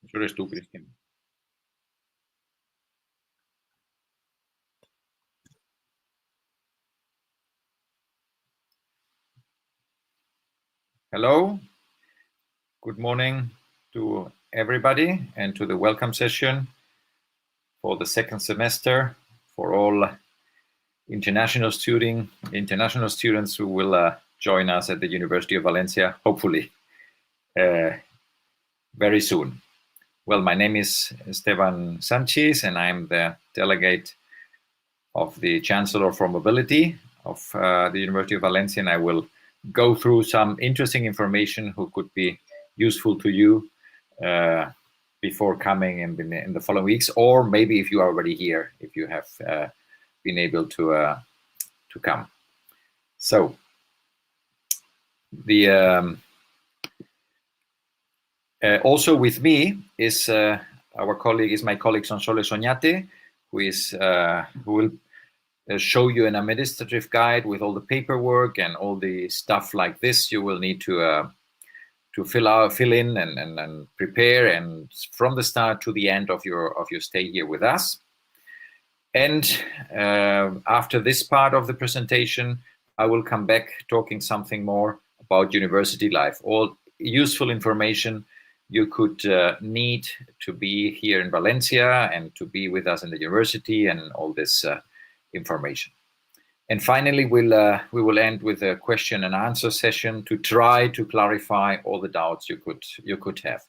Eso eres tú, Cristian. Hello. Good morning to everybody and to the welcome session for the second semester for all international students who will join us at the University of Valencia, hopefully very soon. Well, my name is Esteban Sanchez, and I'm the delegate of the Chancellor for Mobility of the University of Valencia, and I will go through some interesting information who could be useful to you before coming in the following weeks, or maybe if you are already here, if you have been able to come. So the also with me is my colleague Sonsoles Oñate, who will show you an administrative guide with all the paperwork and all the stuff like this you will need to fill in and prepare, and from the start to the end of your stay here with us. And after this part of the presentation, I will come back talking something more about university life, all useful information you could need to be here in Valencia and to be with us in the university, and all this information. And finally, we will end with a question and answer session to try to clarify all the doubts you could have.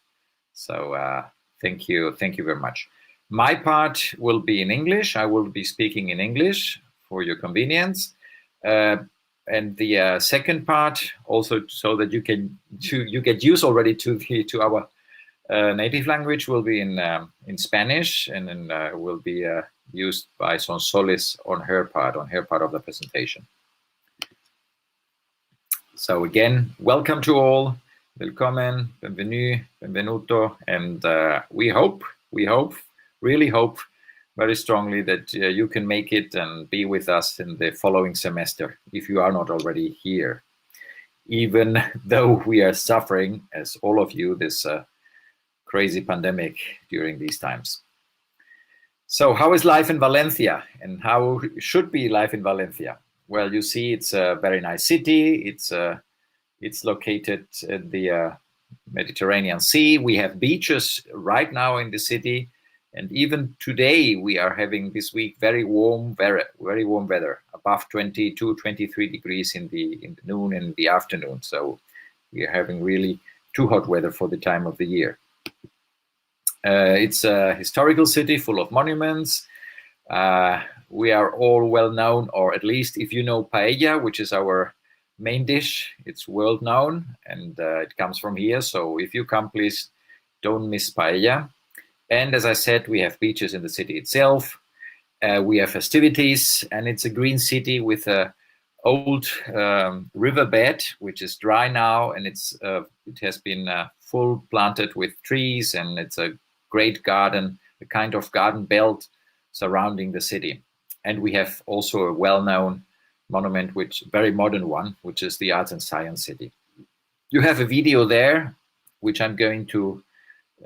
So thank you very much. My part will be in English. I will be speaking in English for your convenience. And the second part, also so that you get used already to our native language, will be in Spanish, and then will be used by Sonsoles on her part of the presentation. So again, welcome to all. Willkommen, bienvenue, benvenuto, and we really hope very strongly that you can make it and be with us in the following semester, if you are not already here, even though we are suffering, as all of you, this crazy pandemic during these times. So how is life in Valencia, and how should be life in Valencia? Well, you see, it's a very nice city. It's located at the Mediterranean Sea. We have beaches right now in the city. And even today, we are having this week very warm weather, above 22, 23 degrees in the noon and the afternoon. So we are having really too hot weather for the time of the year. It's a historical city full of monuments. We are all well known, or at least if you know paella, which is our main dish, it's world known, and it comes from here. So if you come, please don't miss paella. And as I said, we have beaches in the city itself. We have festivities, and it's a green city with a old riverbed, which is dry now, and it has been full planted with trees, and it's a great garden, a kind of garden belt surrounding the city. And we have also a well-known monument, very modern one, which is the Arts and Science City. You have a video there, which I'm going to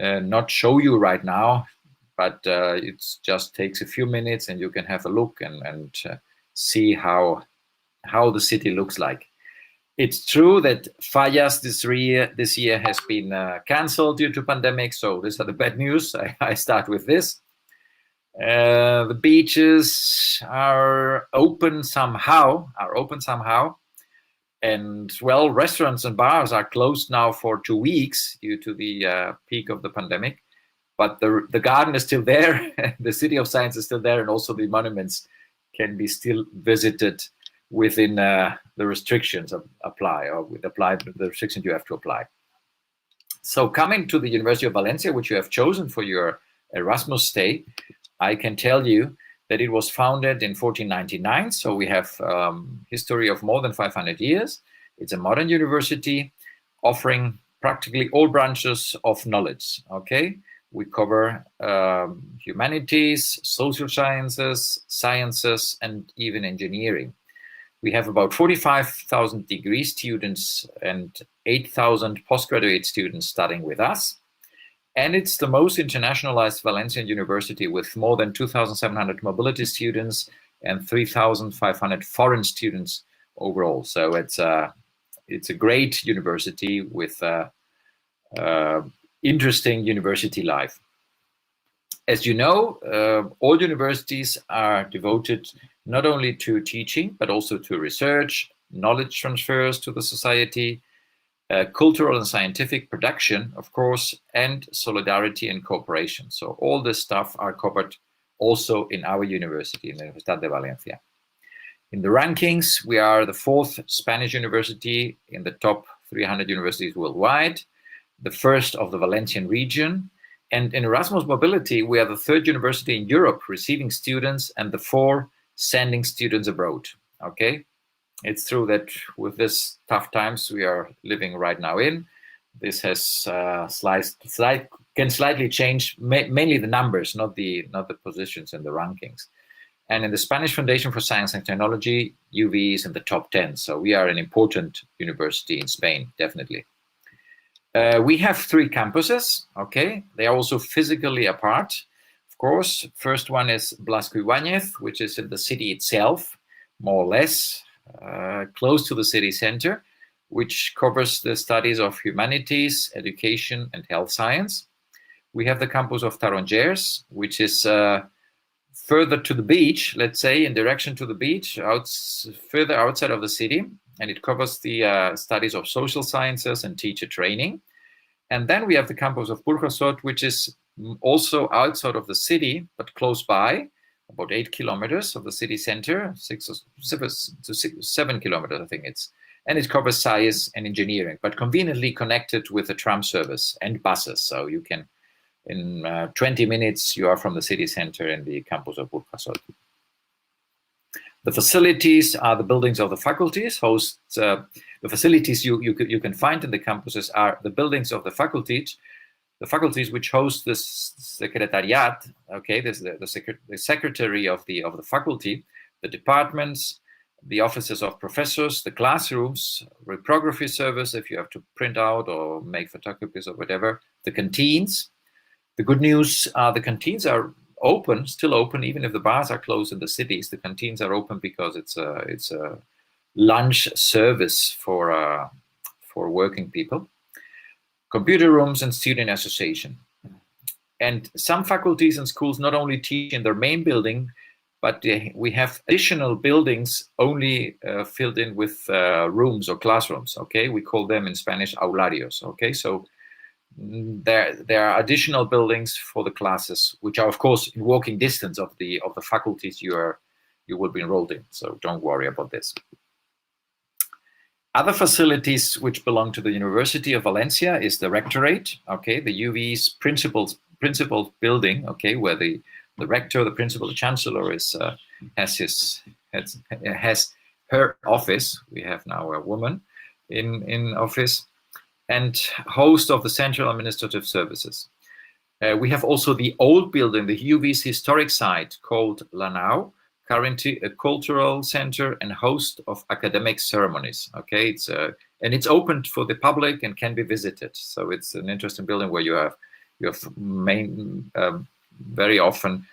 not show you right now, but it just takes a few minutes, and you can have a look and see how the city looks like. It's true that Fallas this year has been cancelled due to pandemic, so these are the bad news. I start with this. The beaches are open somehow, and well, restaurants and bars are closed now for 2 weeks due to the peak of the pandemic. But the garden is still there, the City of Science is still there, and also the monuments can be still visited within the restrictions apply, or the restrictions you have to apply. So coming to the University of Valencia, which you have chosen for your Erasmus stay, I can tell you that it was founded in 1499. So we have history of more than 500 years. It's a modern university offering practically all branches of knowledge, okay? We cover humanities, social sciences, and even engineering. We have about 45,000 degree students and 8,000 postgraduate students studying with us. And it's the most internationalized Valencian university with more than 2,700 mobility students and 3,500 foreign students overall. So it's a great university with interesting university life. As you know, all universities are devoted not only to teaching, but also to research, knowledge transfers to the society, cultural and scientific production, of course, and solidarity and cooperation. So all this stuff are covered also in our university, in the Universitat de València. In the rankings, we are the 4th Spanish university in the top 300 universities worldwide, the 1st of the Valencian region, and in Erasmus mobility, we are the 3rd university in Europe receiving students and the 4 sending students abroad. Okay, it's true that with this tough times we are living right now in, this has can slightly change, mainly the numbers, not the positions in the rankings. And in the Spanish Foundation for Science and Technology, UV is in the top 10. So we are an important university in Spain, definitely. We have 3 campuses, okay? They are also physically apart, of course. First one is Blasco Ibáñez, which is in the city itself, more or less, close to the city center, which covers the studies of humanities, education, and health science. We have the campus of Tarongers, which is further to the beach, let's say, in direction to the beach, further outside of the city. And it covers the studies of social sciences and teacher training. And then we have the campus of Burjasot, which is also outside of the city, but close by, about 8 kilometers of the city center, 7 kilometers, I think it's. And it covers science and engineering, but conveniently connected with the tram service and buses. So you can, in 20 minutes, you are from the city center in the campus of Burjasot. The facilities are the buildings of the faculties. The facilities you can find in the campuses are the buildings of the faculties which host the secretariat. Okay, this the secretary of the faculty, the departments, the offices of professors, the classrooms, reprography service if you have to print out or make photocopies or whatever. The canteens. The good news are the canteens are open, still open, even if the bars are closed in the cities. The canteens are open because it's a lunch service for working people. Computer rooms and student association. And some faculties and schools not only teach in their main building, but we have additional buildings only filled in with rooms or classrooms. Okay, we call them in Spanish aularios. Okay, so there are additional buildings for the classes, which are of course in walking distance of the faculties you will be enrolled in. So don't worry about this. Other facilities which belong to the University of Valencia is the rectorate. Okay, the UV's principal building. Okay, where the rector, the principal, the chancellor has her office. We have now a woman in office. And host of the Central Administrative Services. We have also the old building, the UV's historic site called Lanao, currently a cultural center and host of academic ceremonies. Okay, it's open for the public and can be visited. So it's an interesting building where you have very often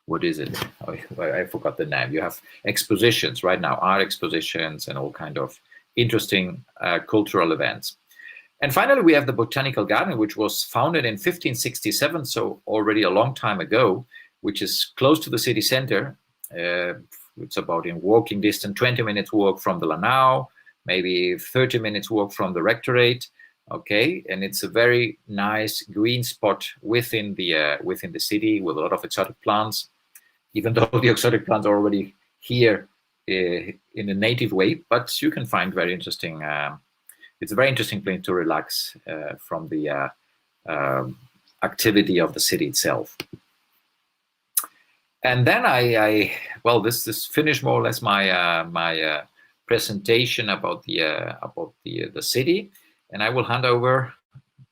what is it? I forgot the name. You have expositions right now, art expositions and all kind of interesting cultural events. And finally, we have the Botanical Garden, which was founded in 1567, so already a long time ago, which is close to the city center. It's about in walking distance, 20 minutes walk from the Lanao, maybe 30 minutes walk from the rectorate. Okay, and it's a very nice green spot within the city with a lot of exotic plants. Even though the exotic plants are already here in a native way, but you can find very interesting. It's a very interesting place to relax from the activity of the city itself. And then this finished more or less my presentation about the city, and I will hand over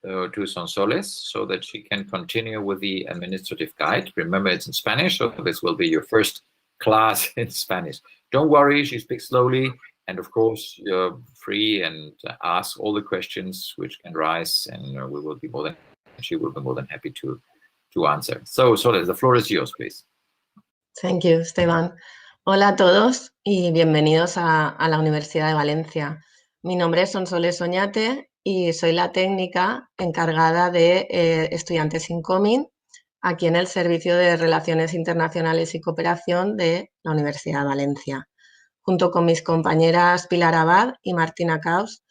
to Sonsoles so that she can continue with the administrative guide. Remember, it's in Spanish, so this will be your first class in Spanish. Don't worry, she speaks slowly. And of course, you're free and ask all the questions which can rise, and she will be more than happy to answer. So, Sole, the floor is yours, please. Thank you, Esteban. Hola a todos y bienvenidos a la Universidad de Valencia. Mi nombre es Sonsoles Oñate y soy la técnica encargada de estudiantes incoming aquí en el Servicio de Relaciones Internacionales y Cooperación de la Universidad de Valencia. Junto con mis compañeras Pilar Abad y Martina Caus,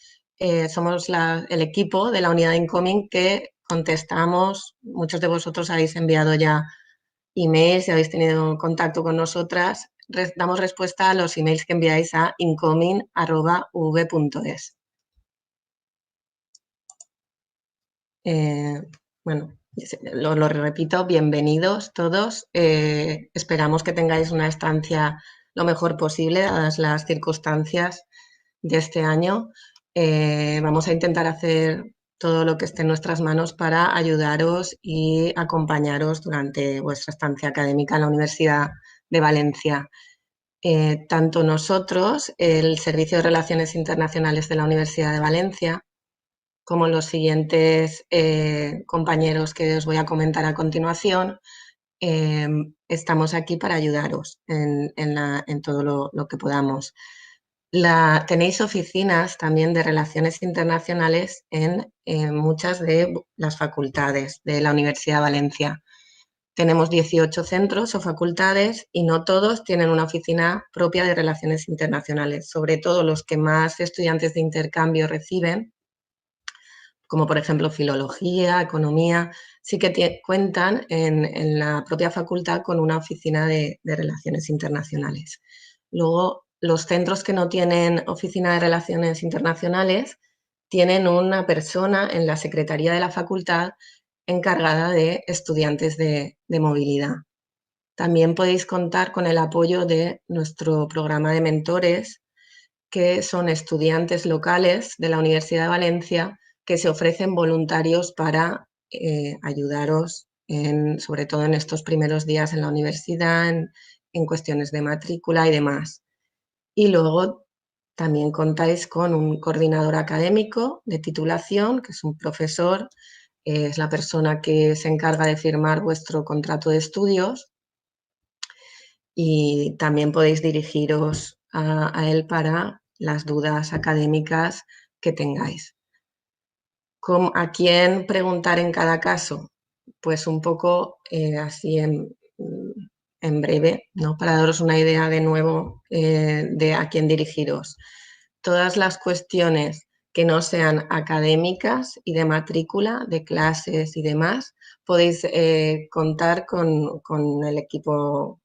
somos el equipo de la unidad incoming que contestamos. Muchos de vosotros habéis enviado ya emails, si habéis tenido contacto con nosotras, damos respuesta a los emails que enviáis a incoming@v.es. Bueno, lo repito, bienvenidos todos. Esperamos que tengáis una estancia lo mejor posible, dadas las circunstancias de este año. Vamos a intentar hacer todo lo que esté en nuestras manos para ayudaros y acompañaros durante vuestra estancia académica en la Universidad de Valencia. Tanto nosotros, el Servicio de Relaciones Internacionales de la Universidad de Valencia, como los siguientes compañeros que os voy a comentar a continuación, estamos aquí para ayudaros en todo lo que podamos. Tenéis oficinas también de relaciones internacionales en muchas de las facultades de la Universidad de Valencia. Tenemos 18 centros o facultades y no todos tienen una oficina propia de relaciones internacionales, sobre todo los que más estudiantes de intercambio reciben, como por ejemplo filología, economía, sí que cuentan en la propia facultad con una oficina de relaciones internacionales. Luego, los centros que no tienen oficina de relaciones internacionales tienen una persona en la secretaría de la facultad encargada de estudiantes de movilidad. También podéis contar con el apoyo de nuestro programa de mentores, que son estudiantes locales de la Universidad de Valencia que se ofrecen voluntarios para ayudaros, sobre todo en estos primeros días en la universidad, en cuestiones de matrícula y demás. Y luego también contáis con un coordinador académico de titulación, que es un profesor, es la persona que se encarga de firmar vuestro contrato de estudios, y también podéis dirigiros a él para las dudas académicas que tengáis. ¿A quién preguntar en cada caso? Pues un poco así en breve, ¿no? Para daros una idea de nuevo de a quién dirigiros. Todas las cuestiones que no sean académicas y de matrícula, de clases y demás, podéis contar con el equipo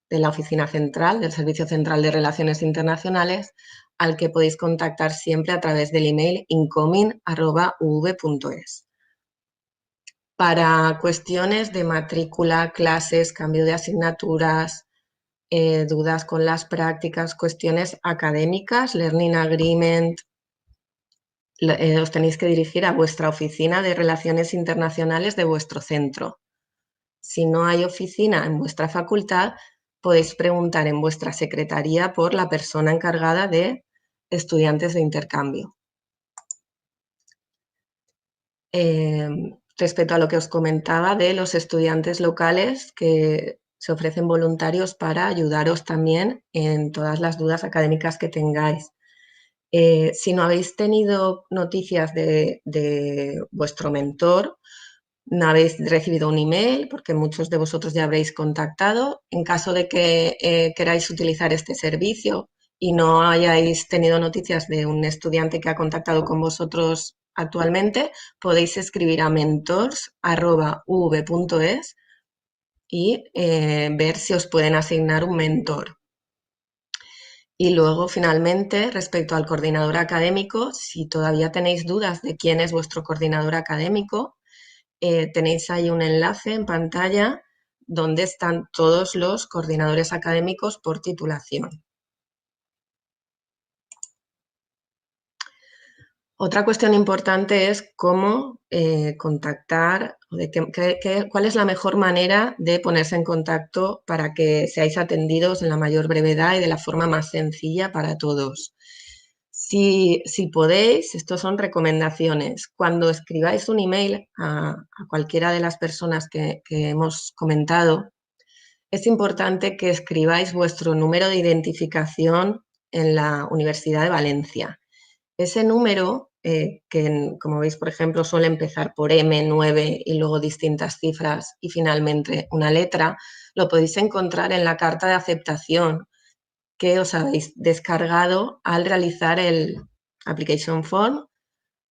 de la oficina central, del Servicio Central de Relaciones Internacionales, al que podéis contactar siempre a través del email incoming@uv.es. Para cuestiones de matrícula, clases, cambio de asignaturas, dudas con las prácticas, cuestiones académicas, Learning Agreement, os tenéis que dirigir a vuestra oficina de Relaciones Internacionales de vuestro centro. Si no hay oficina en vuestra facultad, podéis preguntar en vuestra secretaría por la persona encargada de estudiantes de intercambio. Respecto a lo que os comentaba de los estudiantes locales que se ofrecen voluntarios para ayudaros también en todas las dudas académicas que tengáis. Si no habéis tenido noticias de vuestro mentor, no habéis recibido un email, porque muchos de vosotros ya habréis contactado. En caso de que queráis utilizar este servicio y no hayáis tenido noticias de un estudiante que ha contactado con vosotros actualmente, podéis escribir a mentors@uv.es y ver si os pueden asignar un mentor. Y luego, finalmente, respecto al coordinador académico, si todavía tenéis dudas de quién es vuestro coordinador académico, tenéis ahí un enlace en pantalla donde están todos los coordinadores académicos por titulación. Otra cuestión importante es cómo contactar, cuál es la mejor manera de ponerse en contacto para que seáis atendidos en la mayor brevedad y de la forma más sencilla para todos. Si podéis, estos son recomendaciones. Cuando escribáis un email a cualquiera de las personas que hemos comentado, es importante que escribáis vuestro número de identificación en la Universidad de Valencia. Ese número, que como veis, por ejemplo, suele empezar por M9 y luego distintas cifras y finalmente una letra, lo podéis encontrar en la carta de aceptación que os habéis descargado al realizar el application form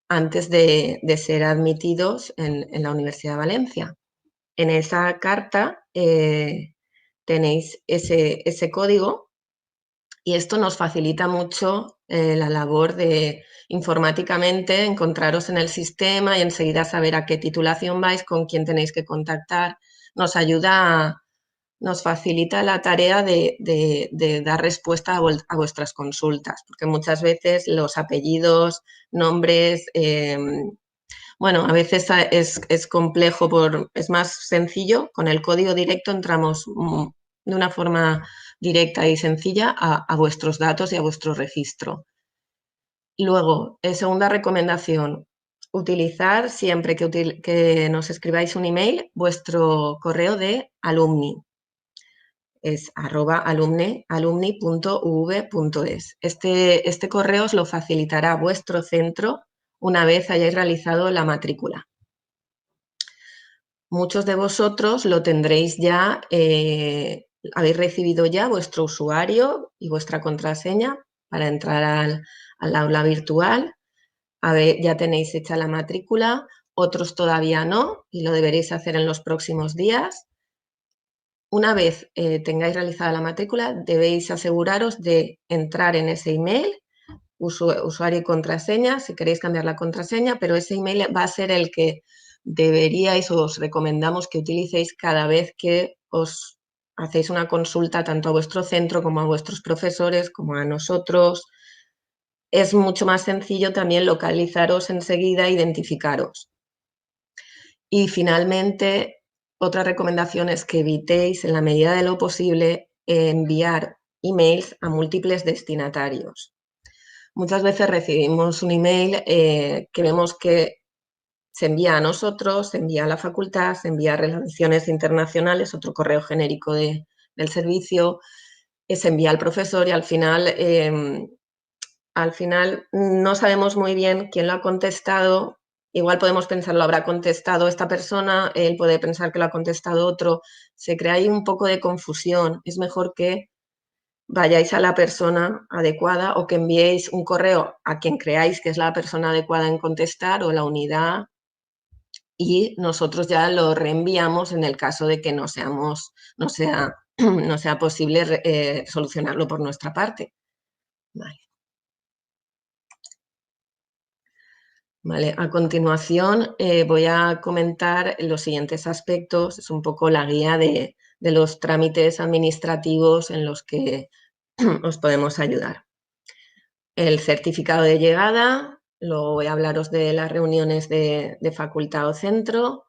antes de ser admitidos en la Universidad de Valencia. En esa carta tenéis ese código y esto nos facilita mucho la labor de informáticamente encontraros en el sistema y enseguida saber a qué titulación vais, con quién tenéis que contactar. Nos facilita la tarea de dar respuesta a vuestras consultas, porque muchas veces los apellidos, nombres, bueno, a veces es complejo, es más sencillo. Con el código directo entramos de una forma directa y sencilla a vuestros datos y a vuestro registro. Luego, segunda recomendación, utilizar siempre que nos escribáis un email vuestro correo de alumni. Es @alumni.uv.es. Este correo os lo facilitará vuestro centro una vez hayáis realizado la matrícula. Muchos de vosotros lo tendréis ya, habéis recibido ya vuestro usuario y vuestra contraseña para entrar al aula virtual. Ya tenéis hecha la matrícula, otros todavía no y lo deberéis hacer en los próximos días. Una vez tengáis realizada la matrícula, debéis aseguraros de entrar en ese email, usuario y contraseña, si queréis cambiar la contraseña, pero ese email va a ser el que deberíais o os recomendamos que utilicéis cada vez que os hacéis una consulta tanto a vuestro centro como a vuestros profesores, como a nosotros. Es mucho más sencillo también localizaros enseguida, identificaros. Y finalmente, otra recomendación es que evitéis, en la medida de lo posible, enviar emails a múltiples destinatarios. Muchas veces recibimos un email que vemos que se envía a nosotros, se envía a la facultad, se envía a Relaciones Internacionales, otro correo genérico del servicio, se envía al profesor y al final no sabemos muy bien quién lo ha contestado. Igual podemos pensar, lo habrá contestado esta persona, él puede pensar que lo ha contestado otro. Se crea ahí un poco de confusión. Es mejor que vayáis a la persona adecuada o que enviéis un correo a quien creáis que es la persona adecuada en contestar o la unidad y nosotros ya lo reenviamos en el caso de que no sea posible solucionarlo por nuestra parte. Vale, a continuación voy a comentar los siguientes aspectos. Es un poco la guía de los trámites administrativos en los que os podemos ayudar. El certificado de llegada, luego voy a hablaros de las reuniones de facultad o centro,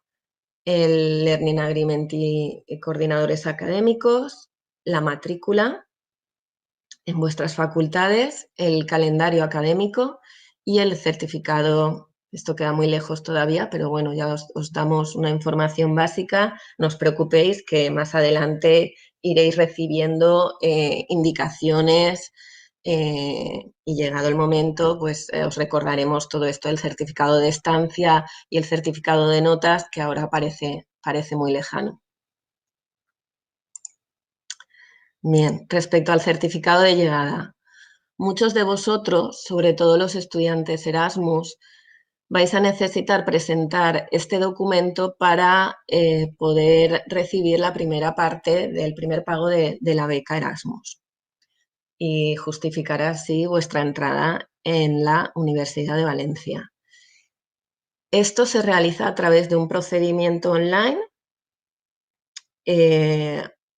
el Learning Agreement y coordinadores académicos, la matrícula en vuestras facultades, el calendario académico y el certificado. Esto queda muy lejos todavía, pero bueno, ya os damos una información básica. No os preocupéis que más adelante iréis recibiendo indicaciones y llegado el momento, pues os recordaremos todo esto, el certificado de estancia y el certificado de notas, que ahora parece muy lejano. Bien, respecto al certificado de llegada, muchos de vosotros, sobre todo los estudiantes Erasmus, vais a necesitar presentar este documento para poder recibir la primera parte del primer pago de la beca Erasmus y justificar así vuestra entrada en la Universidad de Valencia. Esto se realiza a través de un procedimiento online.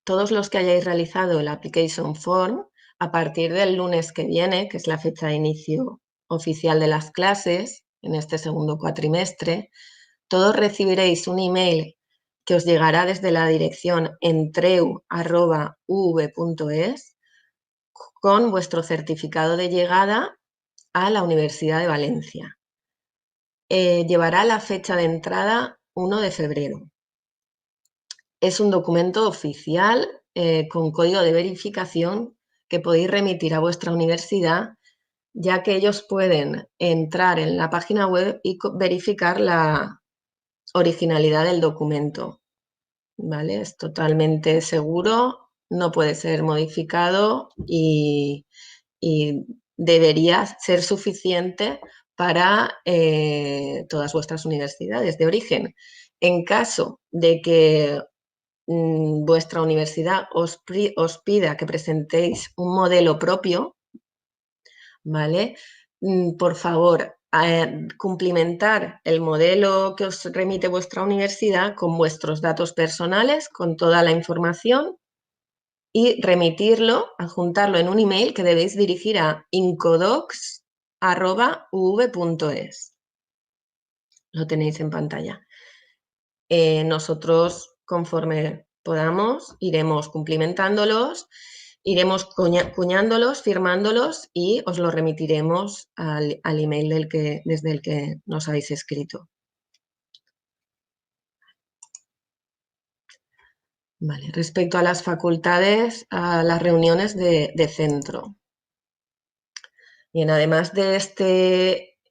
Todos los que hayáis realizado el application form, a partir del lunes que viene, que es la fecha de inicio oficial de las clases, en este segundo cuatrimestre, todos recibiréis un email que os llegará desde la dirección entreu@uv.es con vuestro certificado de llegada a la Universidad de Valencia. Llevará la fecha de entrada 1 de febrero. Es un documento oficial con código de verificación que podéis remitir a vuestra universidad, ya que ellos pueden entrar en la página web y verificar la originalidad del documento. ¿Vale? Es totalmente seguro, no puede ser modificado y debería ser suficiente para todas vuestras universidades de origen. En caso de que vuestra universidad os pida que presentéis un modelo propio, ¿vale? Por favor, cumplimentar el modelo que os remite vuestra universidad con vuestros datos personales, con toda la información y remitirlo, adjuntarlo en un email que debéis dirigir a incodocs@uv.es. Lo tenéis en pantalla. Nosotros, conforme podamos, iremos cumplimentándolos, iremos cuñándolos, firmándolos y os los remitiremos al email desde el que nos habéis escrito. Vale. Respecto a las facultades, a las reuniones de centro. Bien, además de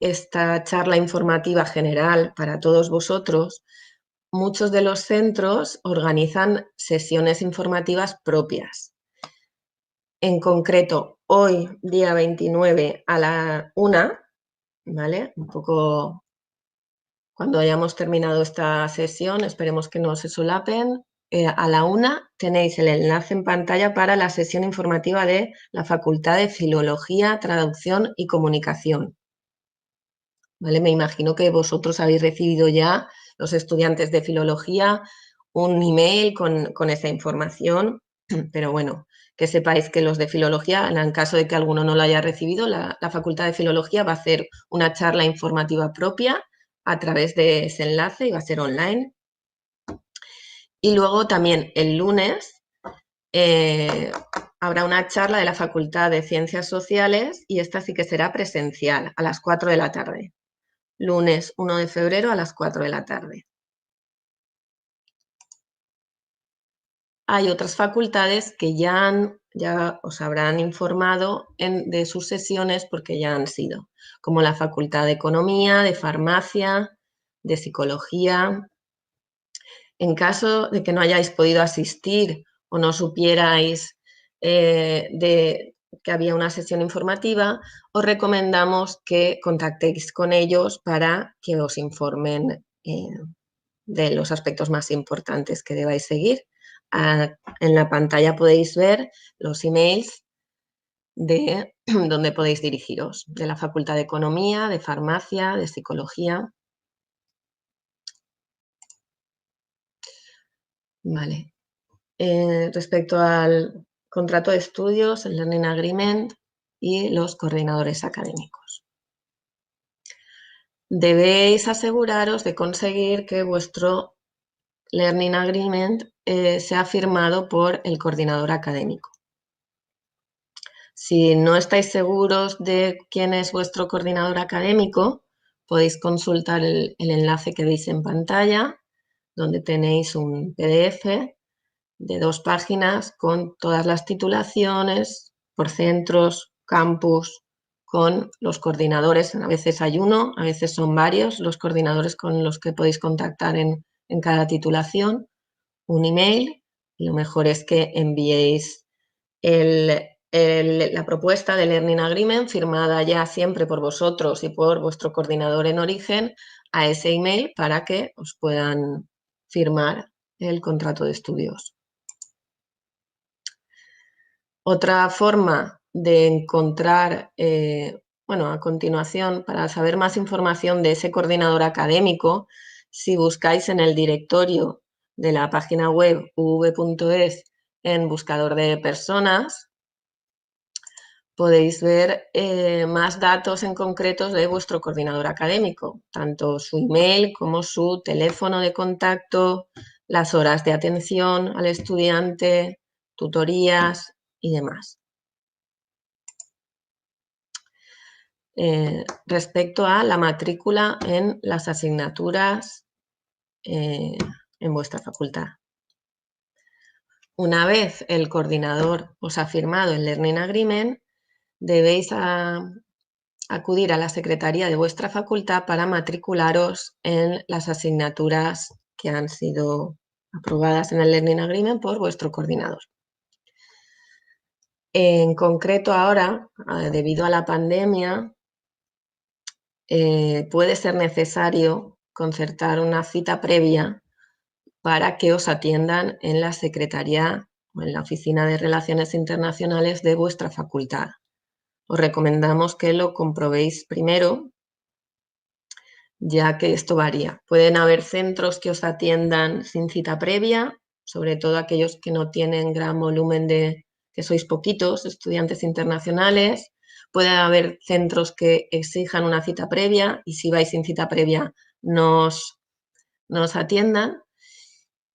esta charla informativa general para todos vosotros, muchos de los centros organizan sesiones informativas propias. En concreto, hoy, día 29 a la 1, ¿vale? Un poco cuando hayamos terminado esta sesión, esperemos que no se solapen. A la 1 tenéis el enlace en pantalla para la sesión informativa de la Facultad de Filología, Traducción y Comunicación. ¿Vale? Me imagino que vosotros habéis recibido ya, los estudiantes de Filología, un email con esa información, pero bueno, que sepáis que los de Filología, en el caso de que alguno no lo haya recibido, la Facultad de Filología va a hacer una charla informativa propia a través de ese enlace y va a ser online. Y luego también el lunes habrá una charla de la Facultad de Ciencias Sociales y esta sí que será presencial a las 4 de la tarde. Lunes 1 de febrero a las 4 de la tarde. Hay otras facultades que ya os habrán informado de sus sesiones porque ya han sido, como la Facultad de Economía, de Farmacia, de Psicología. En caso de que no hayáis podido asistir o no supierais que había una sesión informativa, os recomendamos que contactéis con ellos para que os informen de los aspectos más importantes que debáis seguir. En la pantalla podéis ver los emails de donde podéis dirigiros, de la Facultad de Economía, de Farmacia, de Psicología. Vale. Respecto al contrato de estudios, el Learning Agreement y los coordinadores académicos. Debéis aseguraros de conseguir que vuestro Learning Agreement sea firmado por el coordinador académico. Si no estáis seguros de quién es vuestro coordinador académico, podéis consultar el enlace que veis en pantalla, donde tenéis un PDF de 2 páginas con todas las titulaciones por centros, campus, con los coordinadores. A veces hay uno, a veces son varios los coordinadores con los que podéis contactar en cada titulación, un email. Lo mejor es que enviéis la propuesta de Learning Agreement firmada ya siempre por vosotros y por vuestro coordinador en origen a ese email para que os puedan firmar el contrato de estudios. Otra forma de encontrar, a continuación, para saber más información de ese coordinador académico, si buscáis en el directorio de la página web uv.es en buscador de personas, podéis ver más datos en concretos de vuestro coordinador académico, tanto su email como su teléfono de contacto, las horas de atención al estudiante, tutorías y demás. respecto a la matrícula en las asignaturas en vuestra facultad. Una vez el coordinador os ha firmado el Learning Agreement, debéis acudir a la secretaría de vuestra facultad para matricularos en las asignaturas que han sido aprobadas en el Learning Agreement por vuestro coordinador. En concreto ahora, debido a la pandemia, puede ser necesario concertar una cita previa para que os atiendan en la secretaría o en la oficina de Relaciones Internacionales de vuestra facultad. Os recomendamos que lo comprobéis primero, ya que esto varía. Pueden haber centros que os atiendan sin cita previa, sobre todo aquellos que no tienen gran volumen que sois poquitos estudiantes internacionales. Puede haber centros que exijan una cita previa y si vais sin cita previa no os atiendan.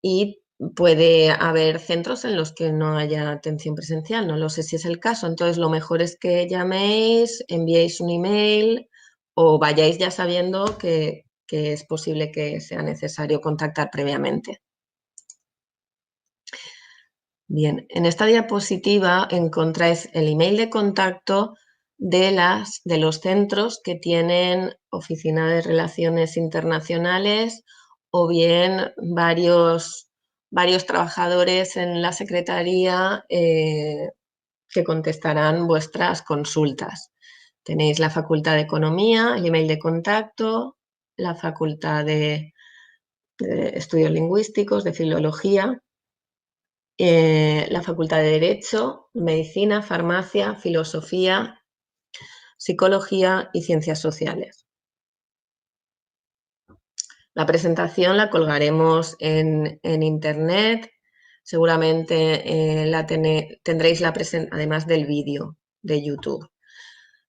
Y puede haber centros en los que no haya atención presencial, no lo sé si es el caso. Entonces, lo mejor es que llaméis, enviéis un email o vayáis ya sabiendo que es posible que sea necesario contactar previamente. Bien, en esta diapositiva encontráis el email de contacto de los centros que tienen oficina de relaciones internacionales o bien varios trabajadores en la secretaría que contestarán vuestras consultas. Tenéis la Facultad de Economía, el email de contacto, la Facultad de Estudios Lingüísticos, de Filología, la Facultad de Derecho, Medicina, Farmacia, Filosofía, Psicología y Ciencias Sociales. La presentación la colgaremos en internet. Seguramente tendréis además del vídeo de YouTube.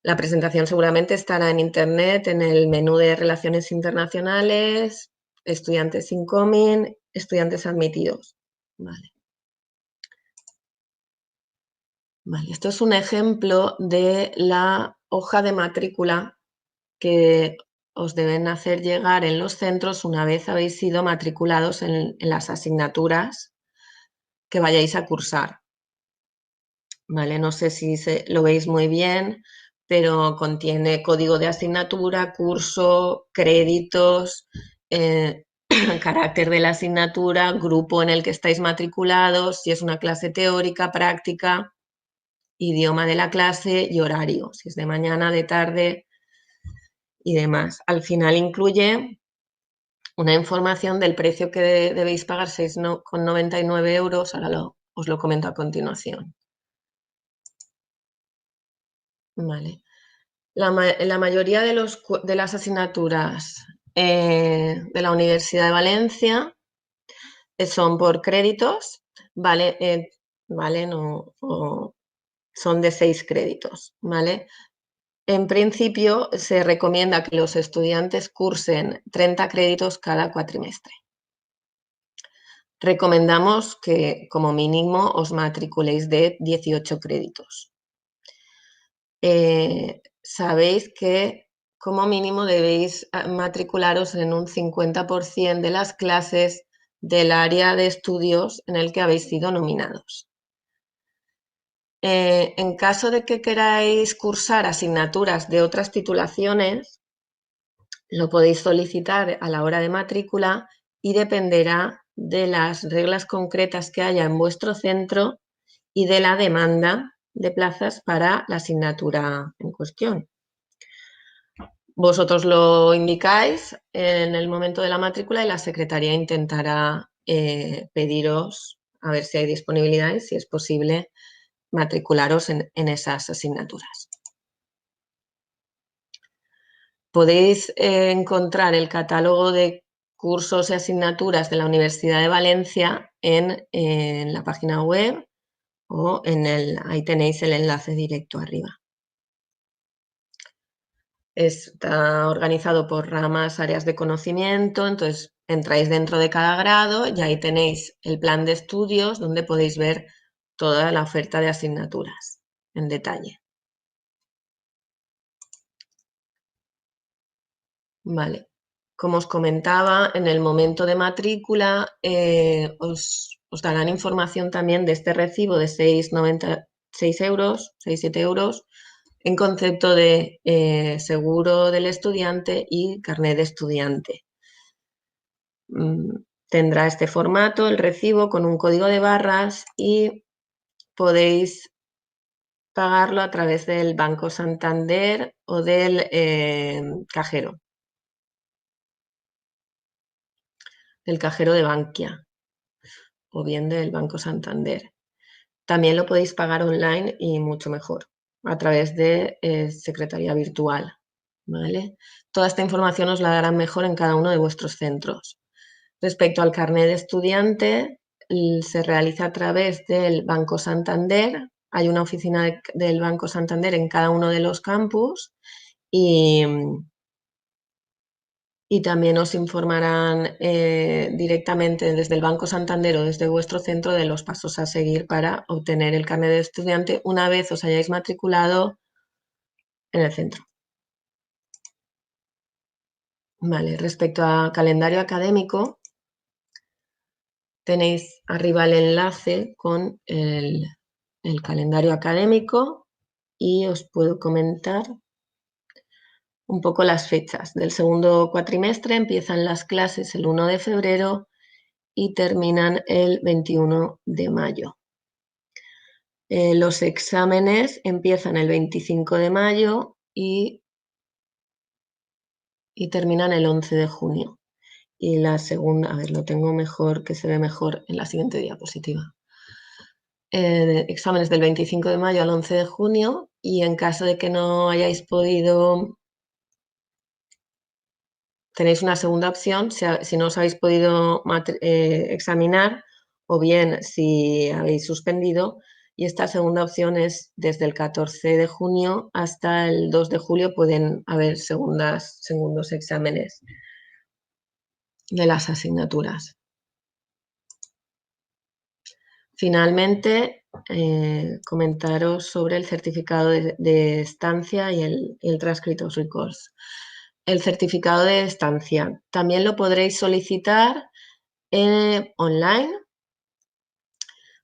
La presentación seguramente estará en internet en el menú de Relaciones Internacionales, Estudiantes Incoming, Estudiantes Admitidos. Vale. Esto es un ejemplo de la hoja de matrícula que os deben hacer llegar en los centros una vez habéis sido matriculados en las asignaturas que vayáis a cursar. ¿Vale? No sé si lo veis muy bien, pero contiene código de asignatura, curso, créditos, carácter de la asignatura, grupo en el que estáis matriculados, si es una clase teórica, práctica, idioma de la clase y horario, si es de mañana, de tarde y demás. Al final incluye una información del precio que debéis pagar, 6,99 euros, ahora os lo comento a continuación. Vale. La mayoría de las asignaturas de la Universidad de Valencia son por créditos, ¿vale? Son de 6 créditos, ¿vale? En principio, se recomienda que los estudiantes cursen 30 créditos cada cuatrimestre. Recomendamos que, como mínimo, os matriculéis de 18 créditos. Sabéis que, como mínimo, debéis matricularos en un 50% de las clases del área de estudios en el que habéis sido nominados. En caso de que queráis cursar asignaturas de otras titulaciones, lo podéis solicitar a la hora de matrícula y dependerá de las reglas concretas que haya en vuestro centro y de la demanda de plazas para la asignatura en cuestión. Vosotros lo indicáis en el momento de la matrícula y la secretaría intentará pediros a ver si hay disponibilidad y si es posible matricularos en esas asignaturas. Podéis encontrar el catálogo de cursos y asignaturas de la Universidad de Valencia en la página web o ahí tenéis el enlace directo arriba. Está organizado por ramas, áreas de conocimiento, entonces entráis dentro de cada grado y ahí tenéis el plan de estudios donde podéis ver toda la oferta de asignaturas en detalle. Vale. Como os comentaba, en el momento de matrícula os darán información también de este recibo de 6,96 euros, 6,7 euros, en concepto de seguro del estudiante y carnet de estudiante. Tendrá este formato, el recibo, con un código de barras y podéis pagarlo a través del Banco Santander o del cajero de Bankia o bien del Banco Santander. También lo podéis pagar online y mucho mejor, a través de secretaría virtual, ¿vale? Toda esta información os la darán mejor en cada uno de vuestros centros. Respecto al carnet de estudiante, se realiza a través del Banco Santander. Hay una oficina del Banco Santander en cada uno de los campus y también os informarán directamente desde el Banco Santander o desde vuestro centro de los pasos a seguir para obtener el carnet de estudiante una vez os hayáis matriculado en el centro. Vale, respecto a calendario académico, tenéis arriba el enlace con el calendario académico y os puedo comentar un poco las fechas. Del segundo cuatrimestre empiezan las clases el 1 de febrero y terminan el 21 de mayo. Los exámenes empiezan el 25 de mayo y terminan el 11 de junio. Y la segunda, a ver, lo tengo mejor, que se ve mejor en la siguiente diapositiva. Exámenes del 25 de mayo al 11 de junio y en caso de que no hayáis podido, tenéis una segunda opción, si no os habéis podido examinar o bien si habéis suspendido, y esta segunda opción es desde el 14 de junio hasta el 2 de julio pueden haber segundos exámenes de las asignaturas. Finalmente, comentaros sobre el certificado de estancia y el Transcritos Records. El certificado de estancia también lo podréis solicitar online.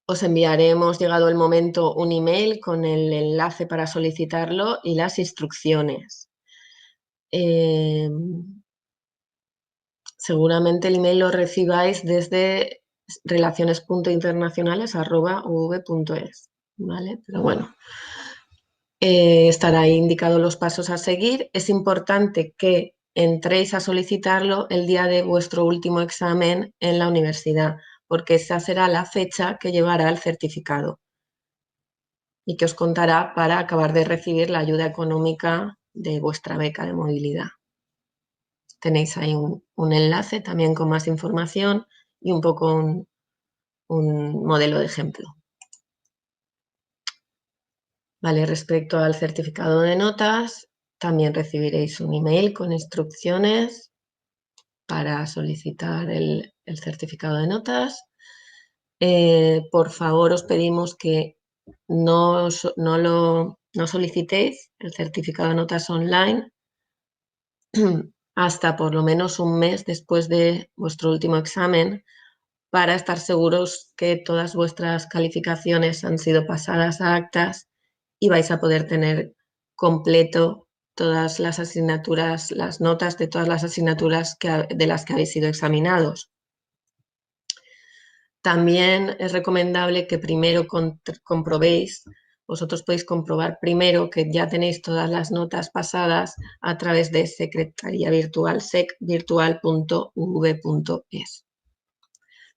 Os enviaremos, llegado el momento, un email con el enlace para solicitarlo y las instrucciones. Seguramente el email lo recibáis desde relaciones.internacionales@uv.es, ¿vale? Pero bueno, estará ahí indicado los pasos a seguir. Es importante que entréis a solicitarlo el día de vuestro último examen en la universidad, porque esa será la fecha que llevará el certificado y que os contará para acabar de recibir la ayuda económica de vuestra beca de movilidad. Tenéis ahí un enlace también con más información y un poco un modelo de ejemplo. Vale, respecto al certificado de notas, también recibiréis un email con instrucciones para solicitar el certificado de notas. Por favor, os pedimos que no solicitéis el certificado de notas online hasta por lo menos un mes después de vuestro último examen, para estar seguros que todas vuestras calificaciones han sido pasadas a actas y vais a poder tener completo todas las asignaturas, las notas de todas las asignaturas de las que habéis sido examinados. También es recomendable que primero comprobéis, vosotros podéis comprobar primero que ya tenéis todas las notas pasadas a través de secretaría virtual, secvirtual.uv.es.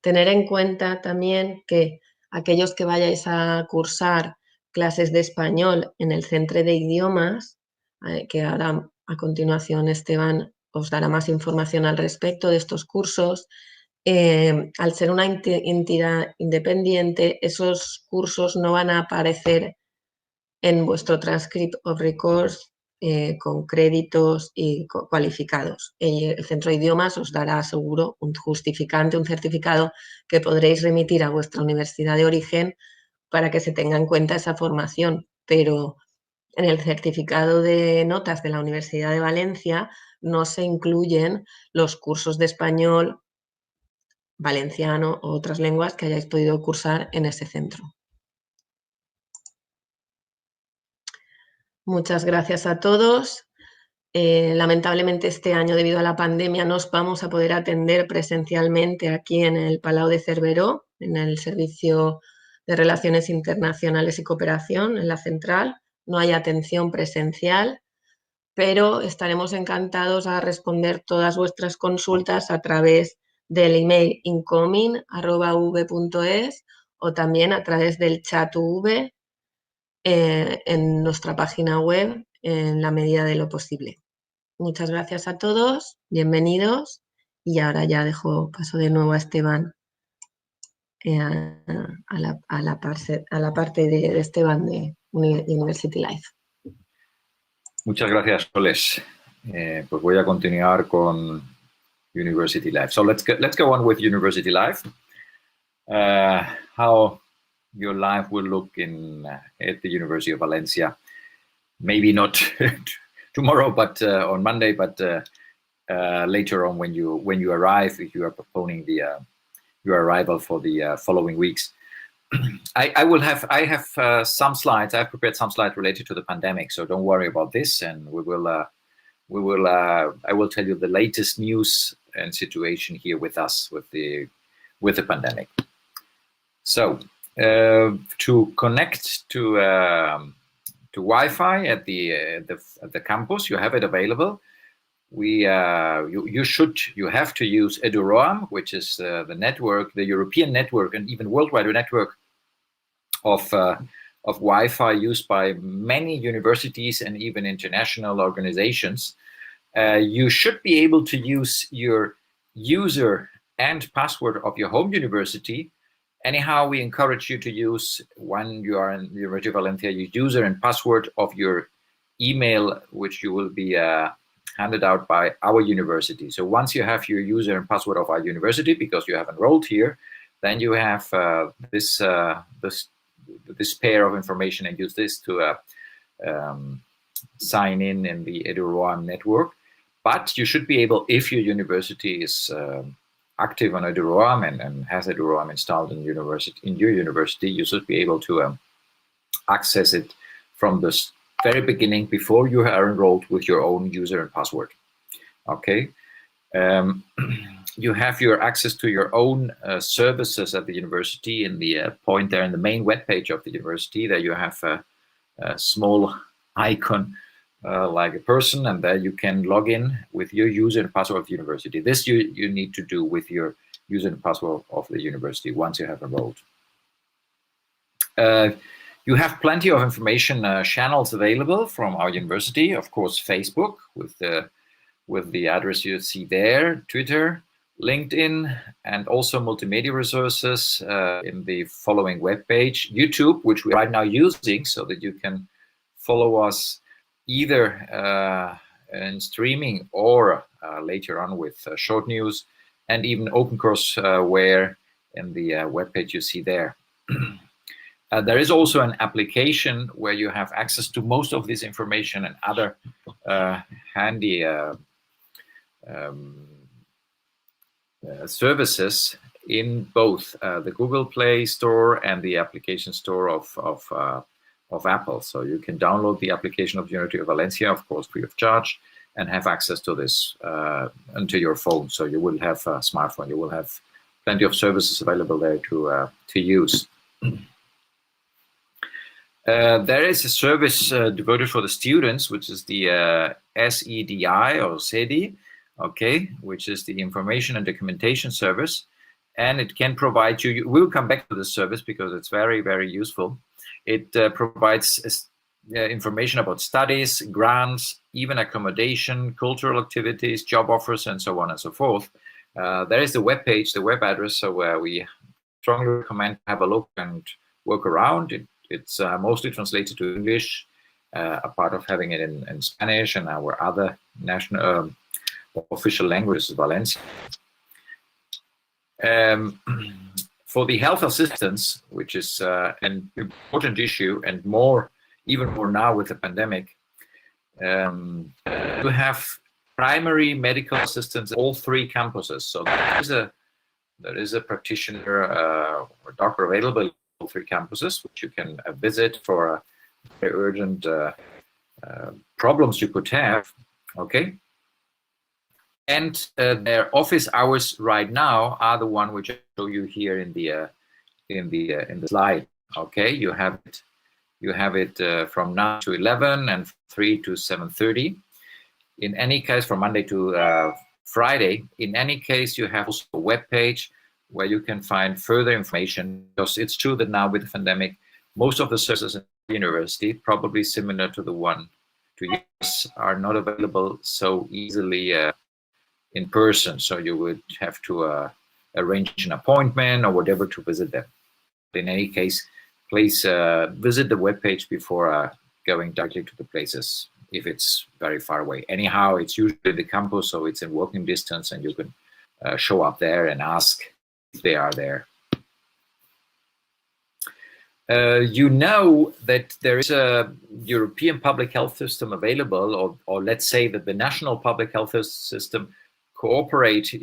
Tener en cuenta también que aquellos que vayáis a cursar clases de español en el centro de idiomas, que ahora a continuación Esteban os dará más información al respecto de estos cursos, al ser una entidad independiente, esos cursos no van a aparecer en vuestro transcript of records con créditos y cualificados. El centro de idiomas os dará seguro un justificante, un certificado que podréis remitir a vuestra universidad de origen para que se tenga en cuenta esa formación, pero en el certificado de notas de la Universidad de Valencia no se incluyen los cursos de español, valenciano o otras lenguas que hayáis podido cursar en ese centro. Muchas gracias a todos. Lamentablemente este año, debido a la pandemia, no os vamos a poder atender presencialmente aquí en el Palau de Cerveró, en el Servicio de Relaciones Internacionales y Cooperación, en la central. No hay atención presencial, pero estaremos encantados a responder todas vuestras consultas a través del email incoming@v.es o también a través del chat V en nuestra página web en la medida de lo posible. Muchas gracias a todos, bienvenidos, y ahora ya paso de nuevo a Esteban, a la parte de Esteban de University Life. Muchas gracias, Soles. Pues voy a continuar con University Life. So let's go on with University Life. How your life will look at the University of Valencia. Maybe not tomorrow, but on Monday, but later on when you arrive, if you are postponing your arrival for the following weeks. I have some slides. I've prepared some slides related to the pandemic, so don't worry about this. And I will tell you the latest news and situation here with us with the pandemic. So to connect to Wi-Fi at the campus, you have it available. You have to use EduRoam, which is the network, the European network, and even worldwide network of Wi-Fi used by many universities and even international organizations. You should be able to use your user and password of your home university. Anyhow, we encourage you to use, when you are in the University of Valencia, your user and password of your email, which you will be handed out by our university. So once you have your user and password of our university, because you have enrolled here, then you have this pair of information and use this to sign in the EduRoam network. But you should be able, if your university is active on EduRoam and has EduRoam installed in your university, you should be able to access it from the very beginning before you are enrolled with your own user and password. Okay. You have your access to your own services at the university in the point there in the main web page of the university. There you have a small icon like a person, and there you can log in with your user and password of the university. This you need to do with your user and password of the university once you have enrolled. You have plenty of information channels available from our university. Of course, Facebook with the address you see there, Twitter, LinkedIn, and also multimedia resources in the following webpage. YouTube, which we're right now using so that you can follow us either in streaming or later on with short news, and even OpenCourseWare in the webpage you see there. There is also an application where you have access to most of this information and other handy services in both the Google Play Store and the application store of Apple. So you can download the application of University of Valencia, of course, free of charge, and have access to this onto your phone. So you will have a smartphone. You will have plenty of services available there to use. There is a service devoted for the students, which is the SEDI or SEDI, okay, which is the information and documentation service, and it can provide you. We'll come back to this service because it's very, very useful. It provides information about studies, grants, even accommodation, cultural activities, job offers, and so on and so forth. There is the web page, the web address, so we strongly recommend to have a look and work around. It's mostly translated to English, a part of having it in Spanish and our other national official languages, Valencia. For the health assistance, which is an important issue, and even more now with the pandemic, you have primary medical assistants at all 3 campuses. So there is a practitioner or doctor available at all 3 campuses, which you can visit for very urgent problems you could have. Okay. And their office hours right now are the one which I show you here in the slide. Okay, you have it from 9 to 11 and 3 to 7:30. In any case, from Monday to Friday. In any case, you have also a web page where you can find further information, because it's true that now with the pandemic, most of the services in the university, probably similar to the one to yours, are not available so easily in person. So you would have to arrange an appointment or whatever to visit them. In any case, please visit the webpage before going directly to the places if it's very far away. Anyhow, it's usually the campus, so it's in walking distance, and you can show up there and ask if they are there. You know that there is a European public health system available, or let's say that the national public health system cooperate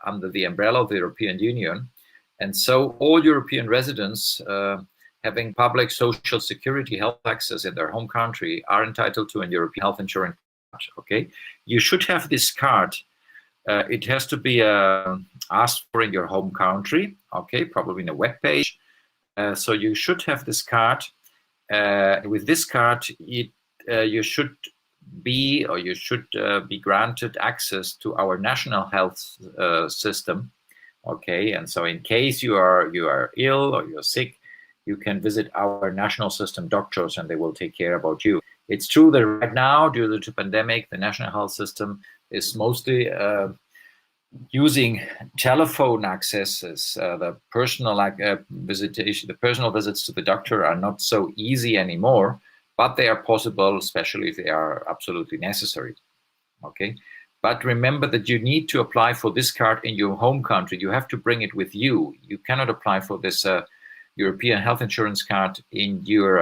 under the umbrella of the European Union. And so all European residents having public social security health access in their home country are entitled to a European health insurance card. Okay, you should have this card. It has to be asked for in your home country. Okay, probably in a web page. So you should have this card. With this card, you should be granted access to our national health system. Okay, and so in case you are ill or you're sick, you can visit our national system doctors, and they will take care about you. It's true that right now, due to the pandemic, the national health system is mostly using telephone accesses. The personal visitation, the personal visits to the doctor are not so easy anymore, but they are possible, especially if they are absolutely necessary. Okay, but remember that you need to apply for this card in your home country. You have to bring it with you. You cannot apply for this European health insurance card in your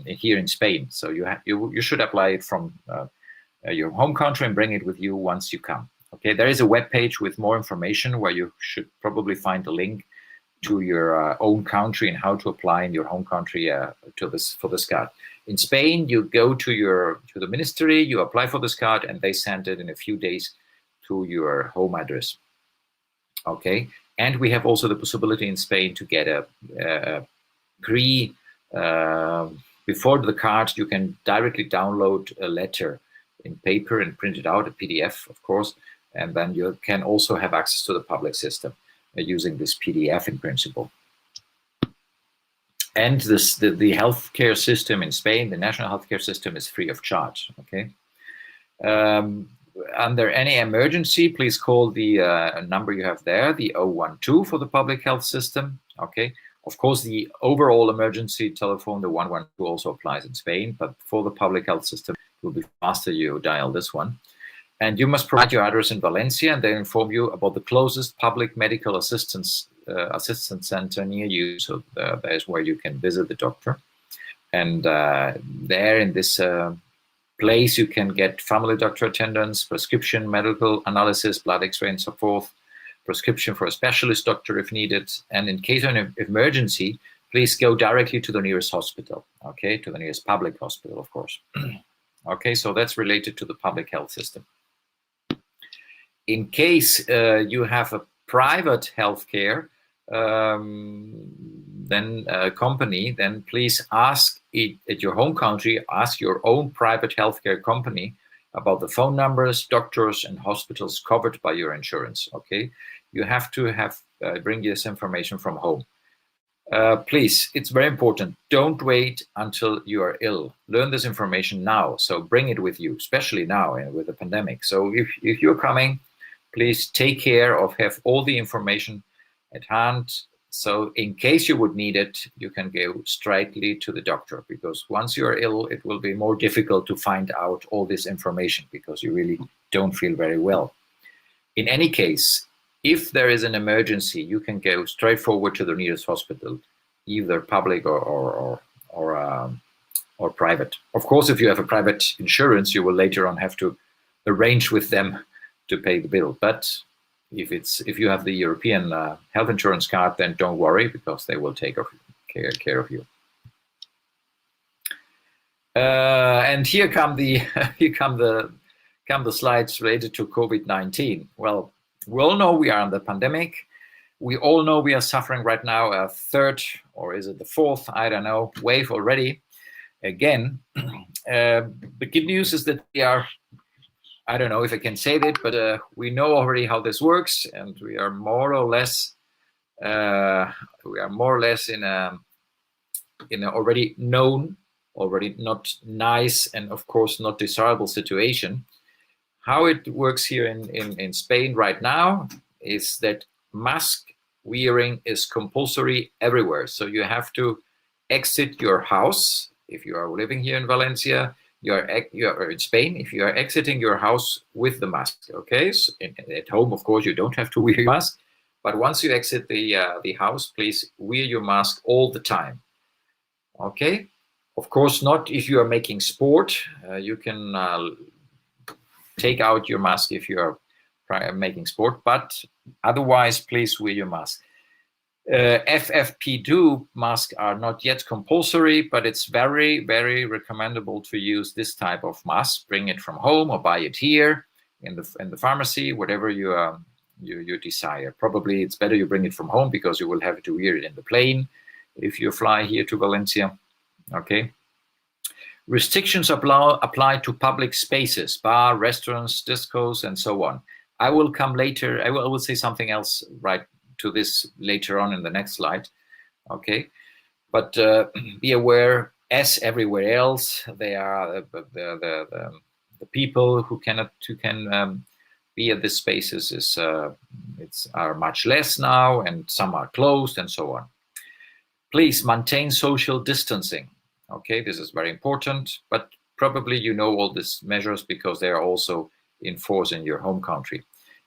here in Spain. So you should apply it from your home country and bring it with you once you come. Okay, there is a web page with more information where you should probably find a link to your own country and how to apply in your home country for this card. In Spain, you go to the ministry, you apply for this card, and they send it in a few days to your home address. Okay, and we have also the possibility in Spain to get before the card, you can directly download a letter in paper and print it out, a PDF, of course, and then you can also have access to the public system using this PDF in principle. And the healthcare system in Spain, the national healthcare system, is free of charge. Okay. Under any emergency, please call the number you have there, the 012 for the public health system. Okay. Of course, the overall emergency telephone, the 112, also applies in Spain, but for the public health system, it will be faster you dial this one. And you must provide your address in Valencia, and they inform you about the closest public medical assistance center near you. So that is where you can visit the doctor. And there in this place, you can get family doctor attendance, prescription, medical analysis, blood x-ray, and so forth, prescription for a specialist doctor if needed. And in case of an emergency, please go directly to the nearest hospital, okay, to the nearest public hospital, of course. Okay, so that's related to the public health system. In case you have a private healthcare company, then please ask it at your home country, ask your own private healthcare company about the phone numbers, doctors, and hospitals covered by your insurance. Okay, you have to bring this information from home. Please, it's very important. Don't wait until you are ill. Learn this information now. So bring it with you, especially now with the pandemic. So if you're coming, please take care of have all the information at hand. So in case you would need it, you can go straightly to the doctor, because once you're ill, it will be more difficult to find out all this information because you really don't feel very well. In any case, if there is an emergency, you can go straight forward to the nearest hospital, either public or private. Of course, if you have a private insurance, you will later on have to arrange with them to pay the bill. But if you have the European health insurance card, then don't worry, because they will take care of you. And here come the slides related to COVID-19. Well, we all know we are in the pandemic. We all know we are suffering right now a third, or is it the fourth, I don't know, wave already. Again, the good news is that we are, I don't know if I can say that, but we know already how this works, and we are more or less in a already known, already not nice, and of course not desirable situation. How it works here in Spain right now is that mask wearing is compulsory everywhere. So you have to exit your house. If you are living here in Valencia, you are in Spain, if you are exiting your house with the mask, okay? So at home, of course, you don't have to wear your mask, but once you exit the house, please wear your mask all the time, okay? Of course, not if you are making sport. You can take out your mask if you are making sport, but otherwise, please wear your mask. FFP2 masks are not yet compulsory, but it's very, very recommendable to use this type of mask. Bring it from home or buy it here in the pharmacy, whatever you desire. Probably it's better you bring it from home, because you will have to wear it in the plane if you fly here to Valencia. Okay. Restrictions apply to public spaces, bar, restaurants, discos, and so on. I will come later. I will say something else right to this later on in the next slide. Okay, but be aware, as everywhere else, they are the people who can be at these spaces are much less now, and some are closed, and so on. Please maintain social distancing. Okay, this is very important, but probably you know all these measures because they are also in force in your home country.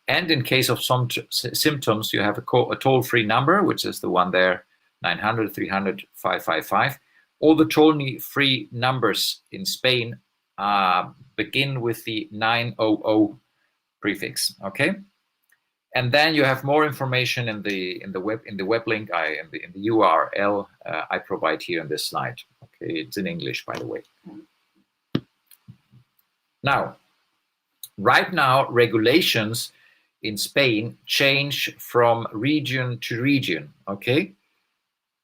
And in case of some symptoms, you have a toll-free number, which is the one there, 900 300 555. All the toll-free numbers in Spain begin with the 900 prefix. Okay, and then you have more information in the web link in the URL I provide here in this slide. Okay, it's in English, by the way. Now, right now, regulations in Spain change from region to region. Okay,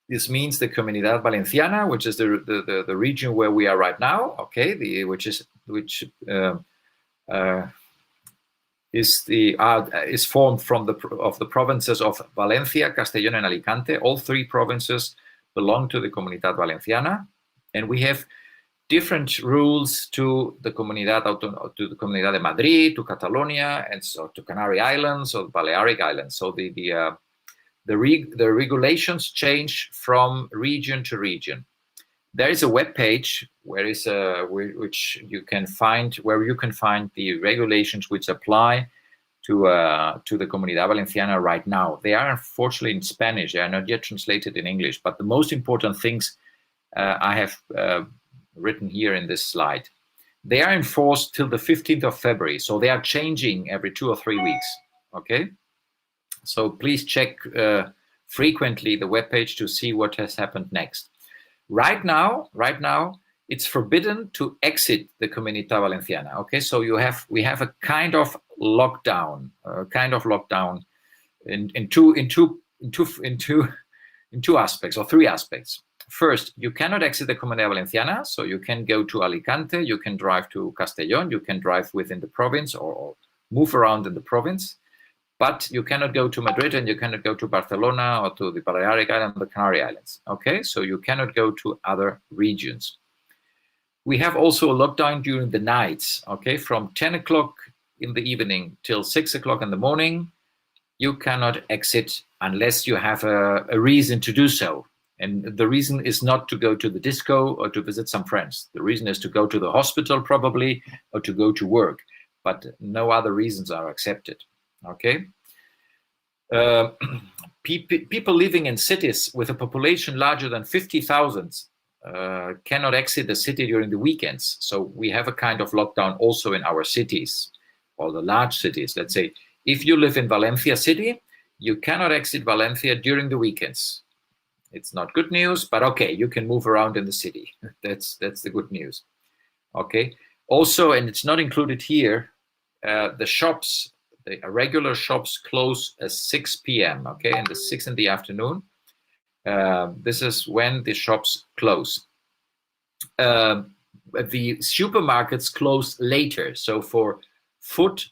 this means the Comunidad Valenciana, which is the region where we are right now. Okay, which is formed from the provinces of Valencia, Castellón, and Alicante. All three provinces belong to the Comunidad Valenciana, and we have different rules to the Comunidad de Madrid, to Catalonia, and so to Canary Islands or Balearic Islands. So the regulations change from region to region. There is a web page where you can find the regulations which apply to the Comunidad Valenciana right now. They are unfortunately in Spanish. They are not yet translated in English. But the most important things I have written here in this slide. They are enforced till the 15th of February. So they are changing every 2 or 3 weeks. Okay. So please check frequently the webpage to see what has happened next. Right now, it's forbidden to exit the Comunidad Valenciana. Okay, so we have a kind of lockdown, in two aspects or three aspects. First, you cannot exit the Comunidad Valenciana, so you can go to Alicante, you can drive to Castellón, you can drive within the province or move around in the province. But you cannot go to Madrid and you cannot go to Barcelona or to the Balearic Island, the Canary Islands. Okay, so you cannot go to other regions. We have also a lockdown during the nights. Okay, from 10 o'clock in the evening till 6 o'clock in the morning, you cannot exit unless you have a reason to do so. And the reason is not to go to the disco or to visit some friends. The reason is to go to the hospital probably or to go to work, but no other reasons are accepted. Okay. People living in cities with a population larger than 50,000 cannot exit the city during the weekends. So we have a kind of lockdown also in our cities. or the large cities. Let's say if you live in Valencia city, you cannot exit Valencia during the weekends. It's not good news, but okay, you can move around in the city. That's the good news. Okay. Also, and it's not included here, the shops, the regular shops close at 6 p.m. Okay, and the 6 in the afternoon. This is when the shops close. The supermarkets close later. So for food,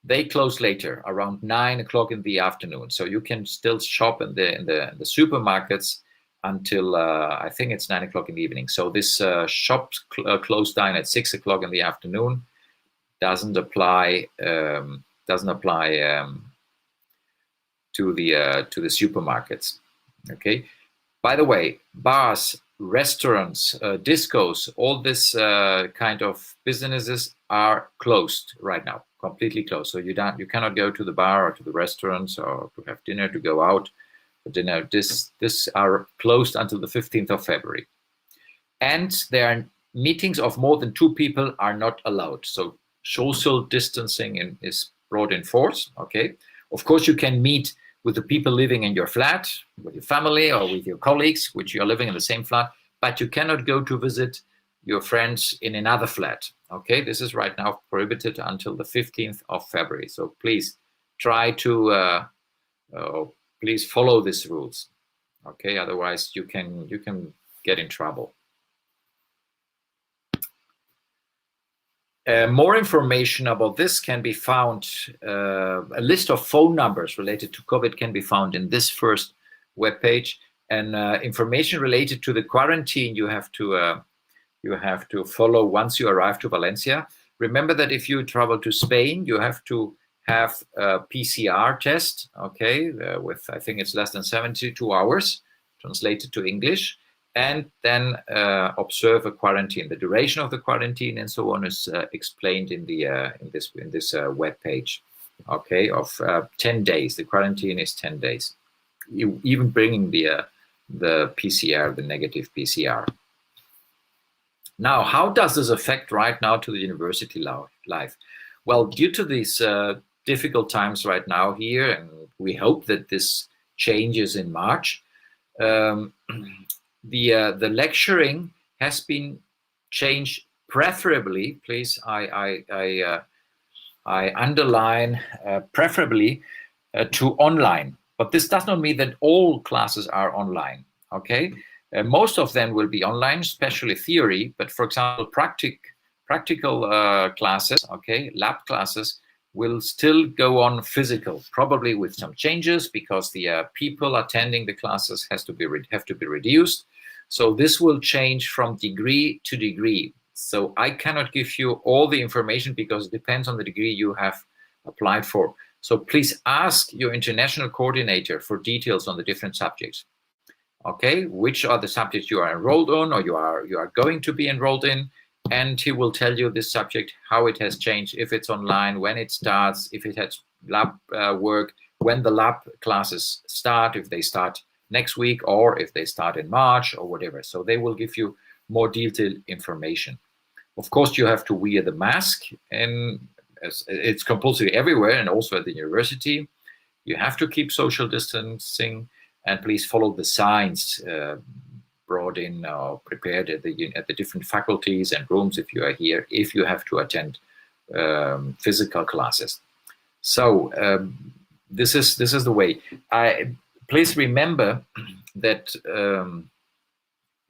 they close later, around 9 o'clock in the afternoon. So you can still shop in the supermarkets until I think it's 9 o'clock in the evening. So this shops close down at 6 o'clock in the afternoon doesn't apply to the supermarkets. Okay. By the way, bars, restaurants, discos, all this kind of businesses are closed right now, completely closed. So you cannot go to the bar or to the restaurants or to have dinner, to go out for dinner. This are closed until the 15th of February. And there are meetings of more than 2 people are not allowed. So social distancing is brought in force. Okay. Of course, you can meet with the people living in your flat, with your family or with your colleagues, which you are living in the same flat, but you cannot go to visit your friends in another flat. Okay, this is right now prohibited until the 15th of February. So please try to, please follow these rules. Okay, otherwise you can get in trouble. More information about this can be found, a list of phone numbers related to COVID can be found in this first webpage, and information related to the quarantine you have to follow once you arrive to Valencia. Remember that if you travel to Spain, you have to have a PCR test, okay, with I think it's less than 72 hours, translated to English. And then observe a quarantine. The duration of the quarantine and so on is explained in this web page. Okay, of 10 days. The quarantine is 10 days. Even bringing the PCR, the negative PCR. Now, how does this affect right now to the university life? Well, due to these difficult times right now here, and we hope that this changes in March. The lecturing has been changed, preferably, please, I underline preferably to online. But this does not mean that all classes are online, okay? Most of them will be online, especially theory, but for example, practical classes, okay, lab classes will still go on physical, probably with some changes because the people attending the classes have to be reduced. So this will change from degree to degree. So I cannot give you all the information because it depends on the degree you have applied for. So please ask your international coordinator for details on the different subjects. Okay, which are the subjects you are enrolled on or you are going to be enrolled in, and he will tell you this subject, how it has changed, if it's online, when it starts, if it has lab work, when the lab classes start, if they start next week or if they start in March or whatever. So they will give you more detailed information. Of course, you have to wear the mask, and it's compulsory everywhere and also at the university. You have to keep social distancing, and please follow the signs brought in or prepared at the different faculties and rooms if you are here, if you have to attend physical classes. So this is the way. Please remember that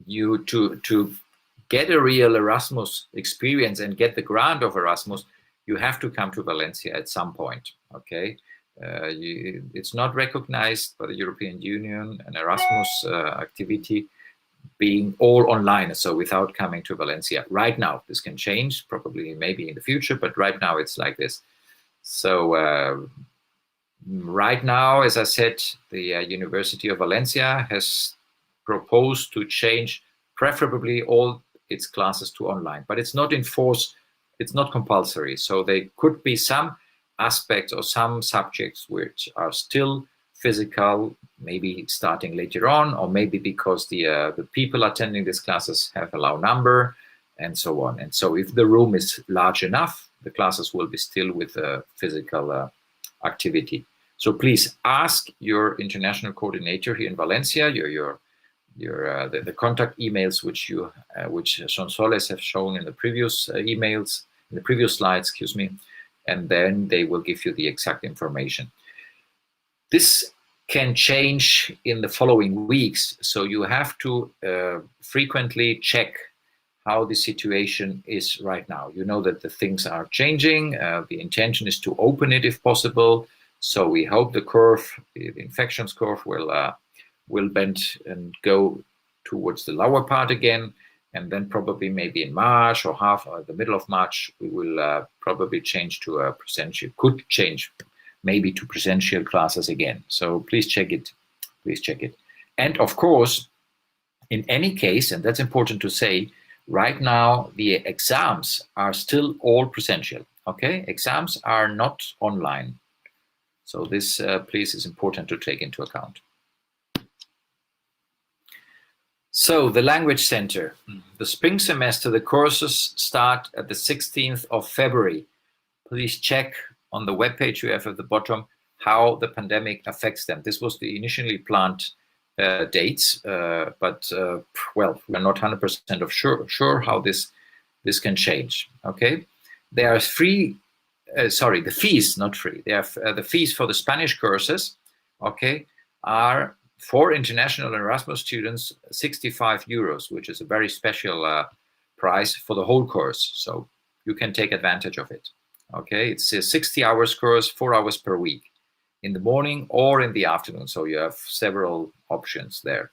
you to get a real Erasmus experience and get the grant of Erasmus, you have to come to Valencia at some point. Okay. It's not recognized by the European Union, an Erasmus activity being all online, so without coming to Valencia. Right now, this can change, probably maybe in the future, but right now it's like this. So right now, as I said, the University of Valencia has proposed to change preferably all its classes to online, but it's not in force, it's not compulsory. So there could be some aspects or some subjects which are still physical, maybe starting later on, or maybe because the people attending these classes have a low number and so on. And so if the room is large enough, the classes will be still with physical activity. So please ask your international coordinator here in Valencia, the contact emails which Sonsoles have shown in the previous emails, in the previous slides, excuse me, and then they will give you the exact information. This can change in the following weeks, so you have to frequently check how the situation is right now. You know that the things are changing. The intention is to open it if possible. So we hope the curve, the infections curve, will bend and go towards the lower part again. And then probably maybe in March or the middle of March, we will probably change to a presential, could change maybe to presential classes again. So please check it. Please check it. And of course, in any case, and that's important to say, right now, the exams are still all presential, okay? Exams are not online. So this, please, is important to take into account. So the Language Center, the spring semester, the courses start at the 16th of February. Please check on the webpage you have at the bottom how the pandemic affects them. This was the initially planned dates, but well, we're not 100% sure how this can change. Okay, there are the fees, not free. They have the fees for the Spanish courses. Okay, are for international Erasmus students 65 euros, which is a very special price for the whole course. So you can take advantage of it. Okay, it's a 60 hours course, 4 hours per week, in the morning or in the afternoon. So you have several options there.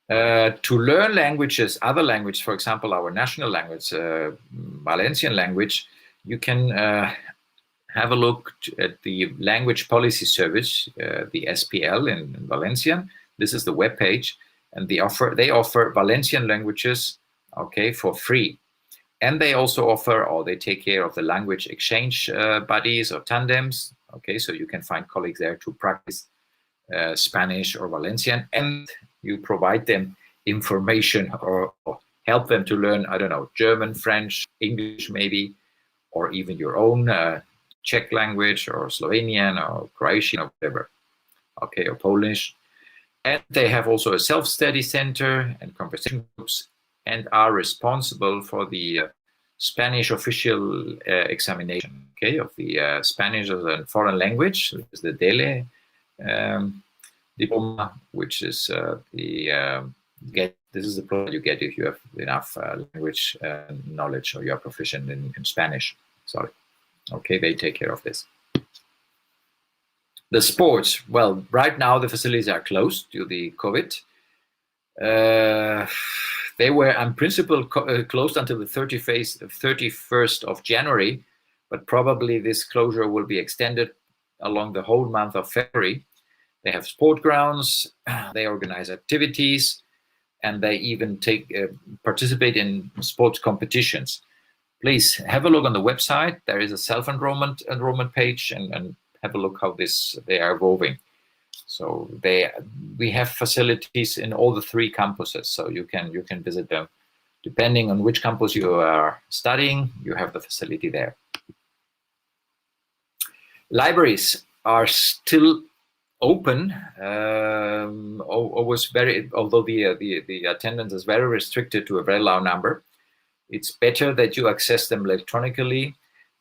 To learn languages, other languages, for example, our national language, Valencian language, you can have a look at the Language Policy Service, the SPL in Valencia. This is the webpage, and they offer Valencian languages, okay, for free. And they also offer, or they take care of the language exchange buddies or tandems. Okay, so you can find colleagues there to practice Spanish or Valencian, and you provide them information or help them to learn, I don't know, German, French, English maybe, or even your own Czech language or Slovenian or Croatian or whatever. Okay, or Polish. And they have also a self-study center and conversation groups, and are responsible for the Spanish official examination, okay, of the Spanish as a foreign language, which is the DELE diploma, which is this is the diploma you get if you have enough language knowledge or you are proficient in Spanish. Sorry. Okay, they take care of this. The sports, well, right now the facilities are closed due to the COVID. They were in principle closed until the 31st of January, but probably this closure will be extended along the whole month of February. They have sport grounds, they organize activities, and they even participate in sports competitions. Please have a look on the website. There is a self-enrollment page, and have a look how they are evolving. So we have facilities in all the 3 campuses, so you can visit them. Depending on which campus you are studying, you have the facility there. Libraries are still open, although the attendance is very restricted to a very low number. It's better that you access them electronically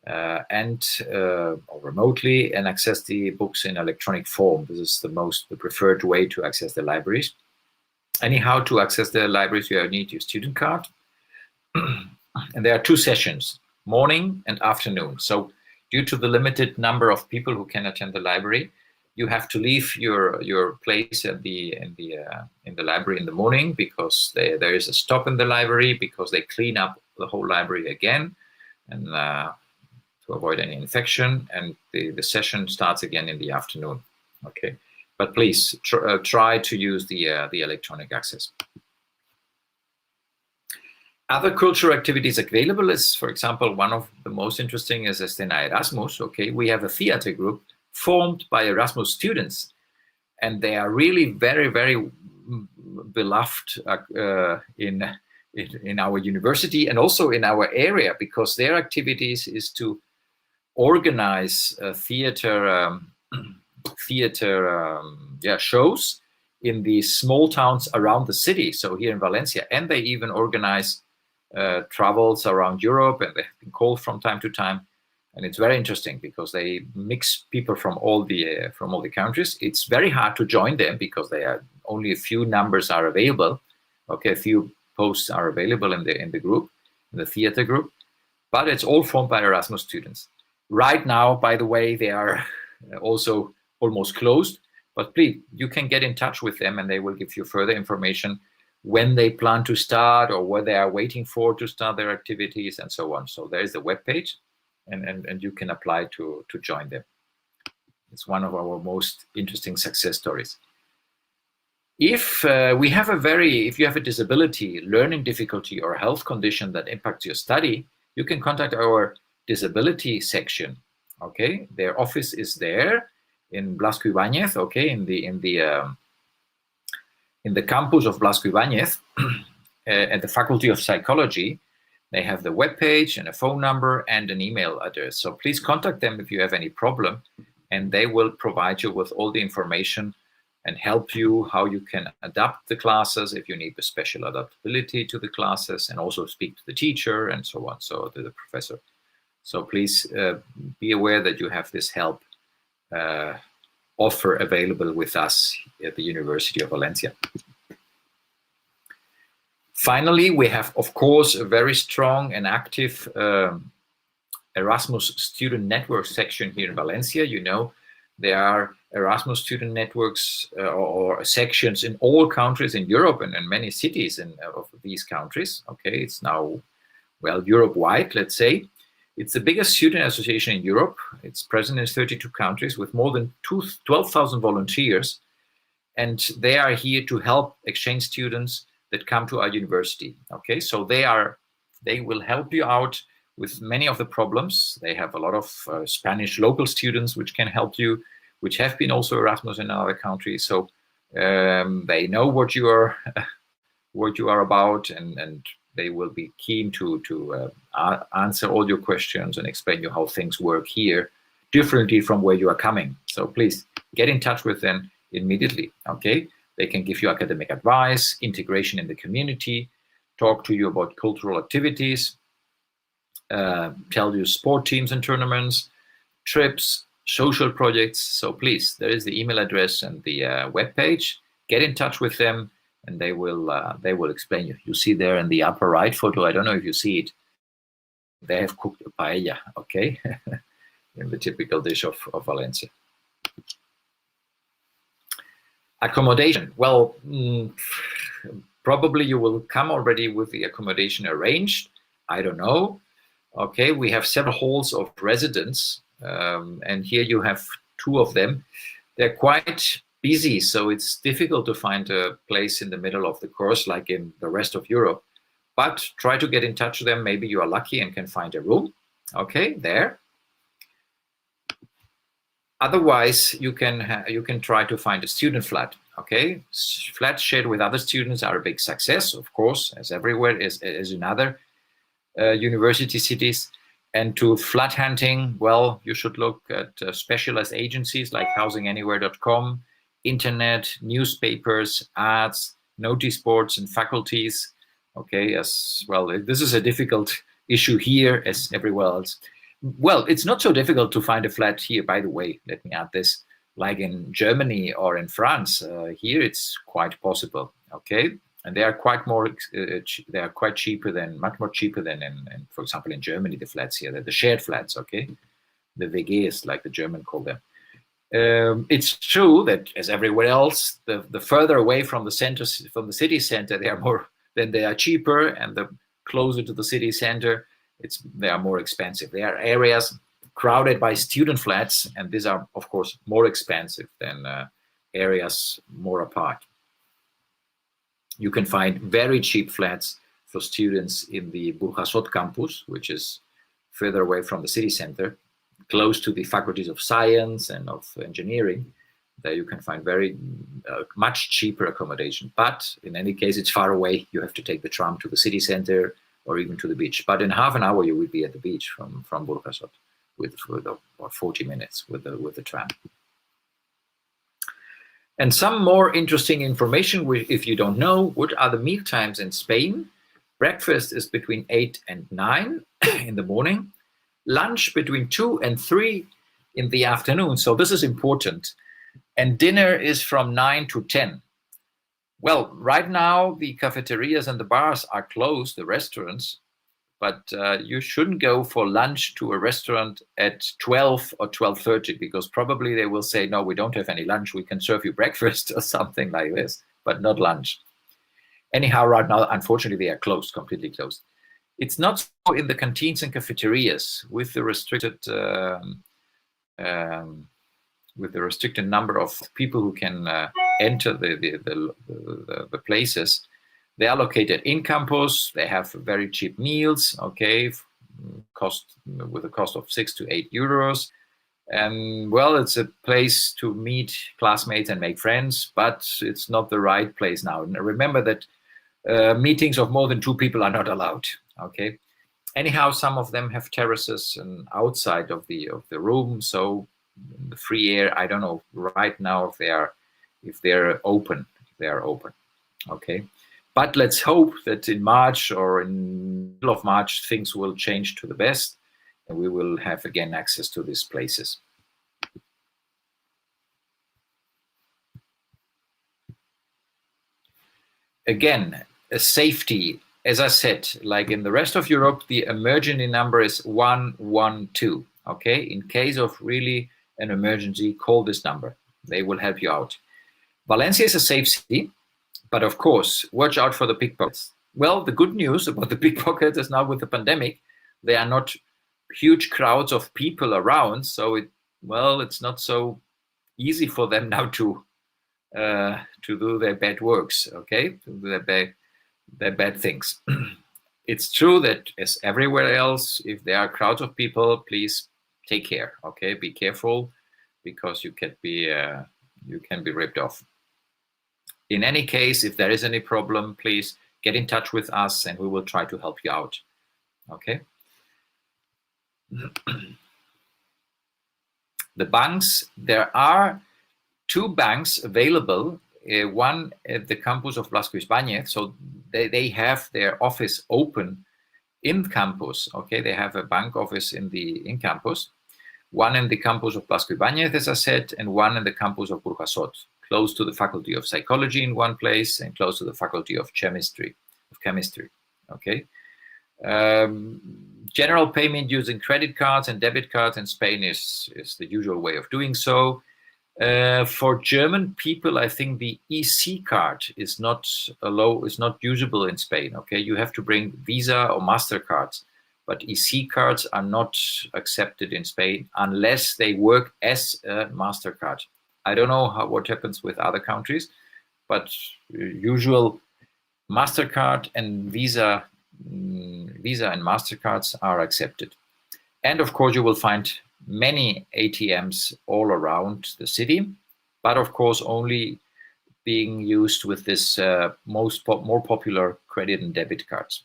or remotely, and access the books in electronic form. This is the preferred way to access the libraries. Anyhow, to access the libraries, you need your student card. And there are 2 sessions, morning and afternoon. So due to the limited number of people who can attend the library, you have to leave your place in the library in the morning, because there is a stop in the library, because they clean up the whole library again, and to avoid any infection, and the session starts again in the afternoon. Okay, but please try to use the electronic access. Other cultural activities available is, for example, one of the most interesting is Escena Erasmus. Okay, we have a theater group formed by Erasmus students, and they are really very, very beloved in in our university and also in our area, because their activities is to organize theater shows in the small towns around the city. So here in Valencia, and they even organize travels around Europe, and they have been called from time to time. And it's very interesting because they mix people from all the countries. It's very hard to join them because they are only a few numbers are available. Okay, a few posts are available in the group, in the theater group, but it's all formed by Erasmus students. Right now, by the way, they are also almost closed, but please, you can get in touch with them and they will give you further information when they plan to start or what they are waiting for to start their activities and so on. So there is the webpage, and you can apply to join them. It's one of our most interesting success stories. If you have a disability, learning difficulty, or health condition that impacts your study, you can contact our disability section. Okay, their office is there in Blasco Ibáñez. Okay, in the campus of Blasco Ibáñez at the Faculty of Psychology. They have the webpage and a phone number and an email address. So please contact them if you have any problem, and they will provide you with all the information and help you how you can adapt the classes if you need the special adaptability to the classes, and also speak to the teacher and so on, so to the professor. So please be aware that you have this help offer available with us at the University of Valencia. Finally, we have, of course, a very strong and active Erasmus student network section here in Valencia. You know, there are Erasmus student networks or sections in all countries in Europe and in many cities of these countries. Okay, it's now, well, Europe-wide, let's say. It's the biggest student association in Europe. It's present in 32 countries with more than 12,000 volunteers. And they are here to help exchange students that come to our university. Okay, so they will help you out with many of the problems. They have a lot of Spanish local students which can help you, which have been also Erasmus in other countries. So they know what you are about, and they will be keen to answer all your questions and explain you how things work here differently from where you are coming. So please get in touch with them immediately. Okay, they can give you academic advice, integration in the community, talk to you about cultural activities, tell you sport teams and tournaments, trips, social projects. So please, there is the email address and the webpage. Get in touch with them, and they will explain you. You see there in the upper right photo, I don't know if you see it, they have cooked a paella, okay, in the typical dish of Valencia. Accommodation. Well, probably you will come already with the accommodation arranged. I don't know. Okay, we have several halls of residence, and here you have two of them. They're quite busy, so it's difficult to find a place in the middle of the course like in the rest of Europe. But try to get in touch with them. Maybe you are lucky and can find a room. Okay, there. Otherwise, you can try to find a student flat. Okay, flats shared with other students are a big success, of course, as everywhere, as in other university cities. And to flat hunting, well, you should look at specialized agencies like housinganywhere.com, internet, newspapers, ads, notice boards, and faculties. Okay, as well, this is a difficult issue here as everywhere else. Well, it's not so difficult to find a flat here, by the way. Let me add this, like in Germany or in France. Here it's quite possible, okay? And they are quite cheaper than, much more cheaper than in, for example, in Germany, the flats here, the shared flats, okay? The WGs, like the German call them. It's true that as everywhere else, the further away from the centers, from the city center, they are cheaper, and the closer to the city center, they are more expensive. There are areas crowded by student flats, and these are, of course, more expensive than areas more apart. You can find very cheap flats for students in the Burjasot campus, which is further away from the city center, close to the faculties of science and of engineering. There you can find very much cheaper accommodation. But in any case, it's far away. You have to take the tram to the city center or even to the beach. But in half an hour, you will be at the beach from Burgasot with or 40 minutes with the tram. And some more interesting information, if you don't know, what are the meal times in Spain? Breakfast is between 8 and 9 in the morning. Lunch between 2 and 3 in the afternoon. So this is important. And dinner is from 9 to 10. Well, right now, the cafeterias and the bars are closed, the restaurants, but you shouldn't go for lunch to a restaurant at 12 or 12:30, because probably they will say, no, we don't have any lunch. We can serve you breakfast or something like this, but not lunch. Anyhow, right now, unfortunately, they are closed, completely closed. It's not so in the canteens and cafeterias with the restricted number of people who can enter the places. They are located in campus. They have very cheap meals, okay, with a cost of 6 to 8 euros. And well, it's a place to meet classmates and make friends, but it's not the right place now. And remember that meetings of more than 2 people are not allowed, okay? Anyhow, some of them have terraces and outside of the room, so the free air, I don't know right now if they're open. They are open, okay? But let's hope that in March or in the middle of March, things will change to the best and we will have again access to these places. Again, safety, as I said, like in the rest of Europe, the emergency number is 112, okay? In case of really an emergency, call this number. They will help you out. Valencia is a safe city, but of course, watch out for the pickpockets. Well, the good news about the pickpockets is now with the pandemic, there are not huge crowds of people around, so it's not so easy for them now to do their bad works, okay, to do their bad things. It's true that as everywhere else, if there are crowds of people, please take care, okay, be careful, because you can be ripped off. In any case, if there is any problem, please get in touch with us and we will try to help you out, okay? The banks, there are 2 banks available, one at the campus of Blasco Ibáñez, so they have their office open in campus, okay? They have a bank office in campus, one in the campus of Blasco Ibáñez, as I said, and one in the campus of Burgasot, close to the Faculty of Psychology in one place and close to the Faculty of Chemistry, okay? General payment using credit cards and debit cards in Spain is the usual way of doing so. For German people, I think the EC card is not usable in Spain, okay? You have to bring Visa or MasterCards, but EC cards are not accepted in Spain unless they work as a MasterCard. I don't know what happens with other countries, but usual MasterCard and Visa and MasterCards are accepted. And of course, you will find many ATMs all around the city, but of course only being used with this more popular credit and debit cards.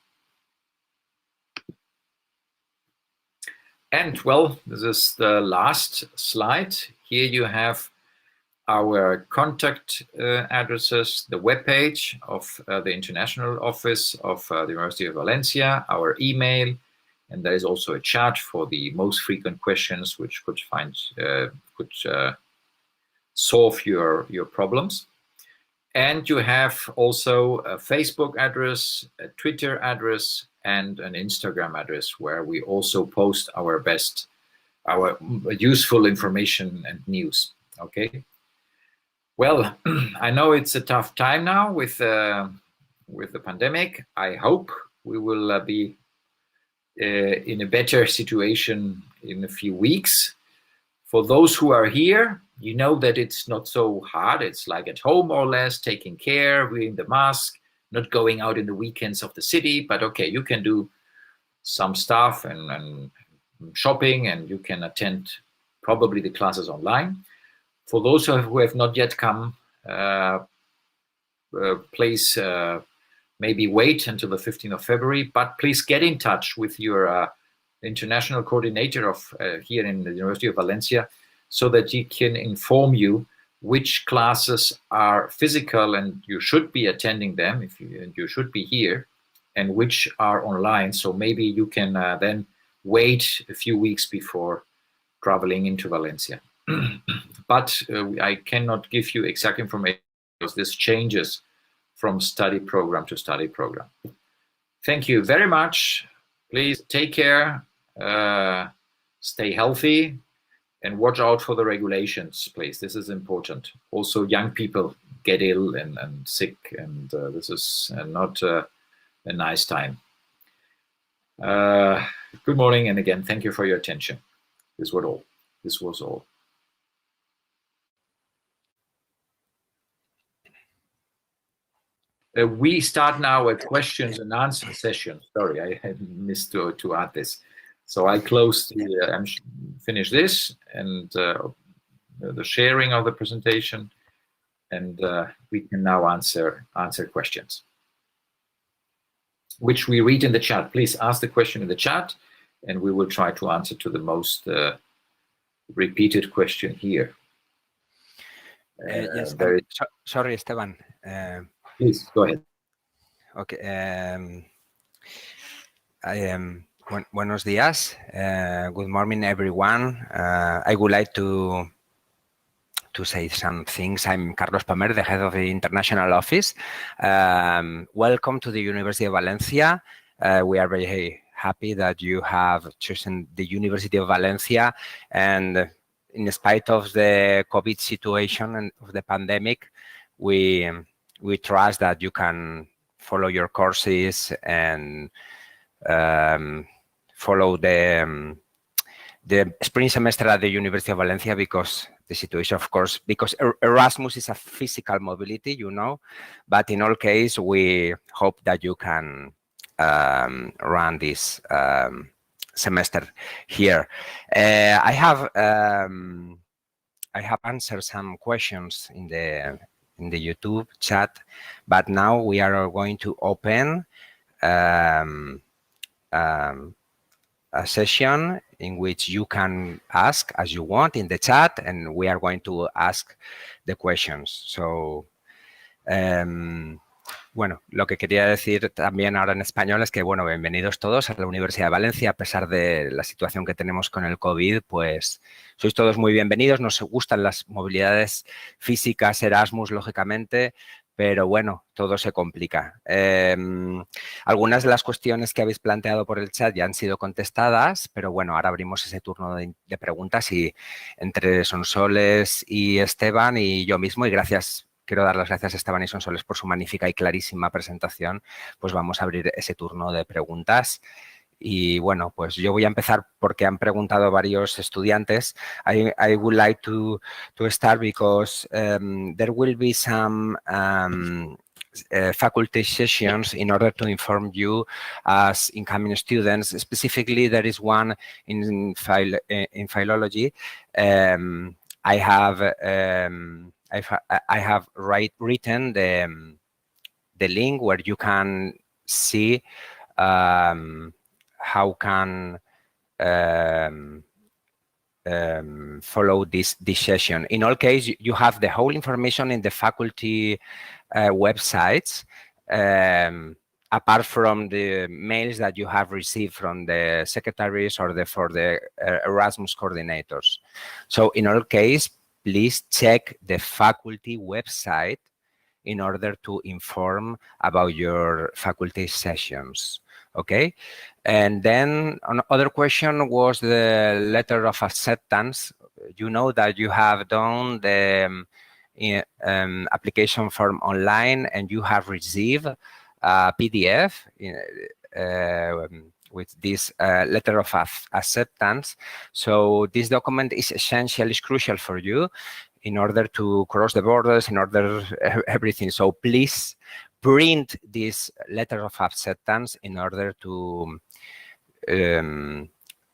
And well, this is the last slide. Here you have our contact addresses, the webpage of the international office of the University of Valencia, our email, and there is also a chat for the most frequent questions, which could solve your problems. And you have also a Facebook address, a Twitter address, and an Instagram address where we also post our useful information and news. Okay. Well, I know it's a tough time now with the pandemic. I hope we will be in a better situation in a few weeks. For those who are here, you know that it's not so hard. It's like at home, more or less, taking care, wearing the mask, not going out in the weekends of the city. But okay, you can do some stuff and shopping, and you can attend probably the classes online. For those who have not yet come, please maybe wait until the 15th of February, but please get in touch with your international coordinator of here in the University of Valencia, so that he can inform you which classes are physical and you should be attending them, if you should be here, and which are online. So maybe you can then wait a few weeks before traveling into Valencia. But I cannot give you exact information because this changes from study program to study program. Thank you very much. Please take care, stay healthy, and watch out for the regulations, please. This is important. Also, young people get ill and sick, and this is not a nice time. Good morning, and again, thank you for your attention. This was all. We start now a questions and answer session. Sorry, I missed to add this. So I close the, finish this and the sharing of the presentation, and we can now answer questions, which we read in the chat. Please ask the question in the chat, and we will try to answer to the most repeated question here. Yes, sorry, Esteban. Please go ahead. Okay. Buenos días. Good morning, everyone. I would like to say some things. I'm Carlos Pamer, the head of the International Office. Welcome to the University of Valencia. We are very happy that you have chosen the University of Valencia, and in spite of the COVID situation and of the pandemic, we trust that you can follow your courses and follow the spring semester at the University of Valencia, because the situation, of course, because Erasmus is a physical mobility, you know, but in all case, we hope that you can run this semester here. I have answered some questions in the YouTube chat, but now we are going to open a session in which you can ask as you want in the chat, and we are going to ask the questions. So, bueno, lo que quería decir también ahora en español es que, bueno, bienvenidos todos a la Universidad de Valencia. A pesar de la situación que tenemos con el COVID, pues sois todos muy bienvenidos. Nos gustan las movilidades físicas, Erasmus, lógicamente, pero bueno, todo se complica. Algunas de las cuestiones que habéis planteado por el chat ya han sido contestadas, pero bueno, ahora abrimos ese turno de preguntas y entre Sonsoles y Esteban y yo mismo, y quiero dar las gracias a Esteban y Sonsoles por su magnífica y clarísima presentación, pues vamos a abrir ese turno de preguntas. Y bueno, pues yo voy a empezar porque han preguntado varios estudiantes. I would like to start because there will be some faculty sessions in order to inform you as incoming students. Specifically, there is one in philology. I have written the link where you can see how can follow this session. In all case, you have the whole information in the faculty websites, apart from the mails that you have received from the secretaries or for the Erasmus coordinators. So in all case, please check the faculty website in order to inform about your faculty sessions. Okay, and then another question was the letter of acceptance. You know that you have done the application form online, and you have received a PDF with this letter of acceptance. So this document is essentially crucial for you in order to cross the borders, in order everything. So please print this letter of acceptance in order to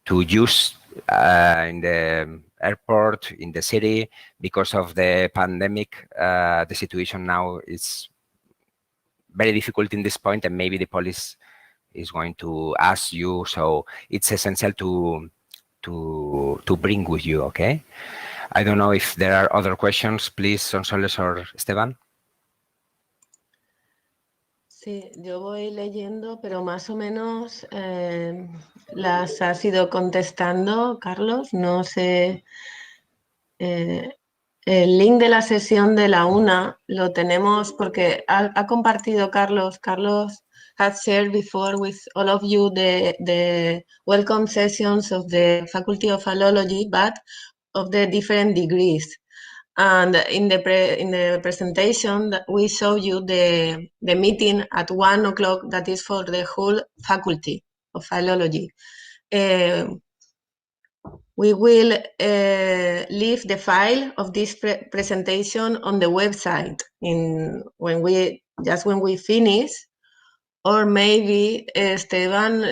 use in the airport, in the city. Because of the pandemic, the situation now is very difficult in this point, and maybe the police is going to ask you. So it's essential to bring with you, okay? I don't know if there are other questions, please, Sonsoles or Esteban. Sí, yo voy leyendo, pero más o menos las has ido contestando, Carlos. No sé, el link de la sesión de la UNA lo tenemos porque ha compartido Carlos has shared before with all of you the welcome sessions of the Faculty of Philology, but of the different degrees. And in the presentation that we show you the meeting at 1 o'clock that is for the whole faculty of philology. We will leave the file of this presentation on the website when we finish. Or maybe, Esteban,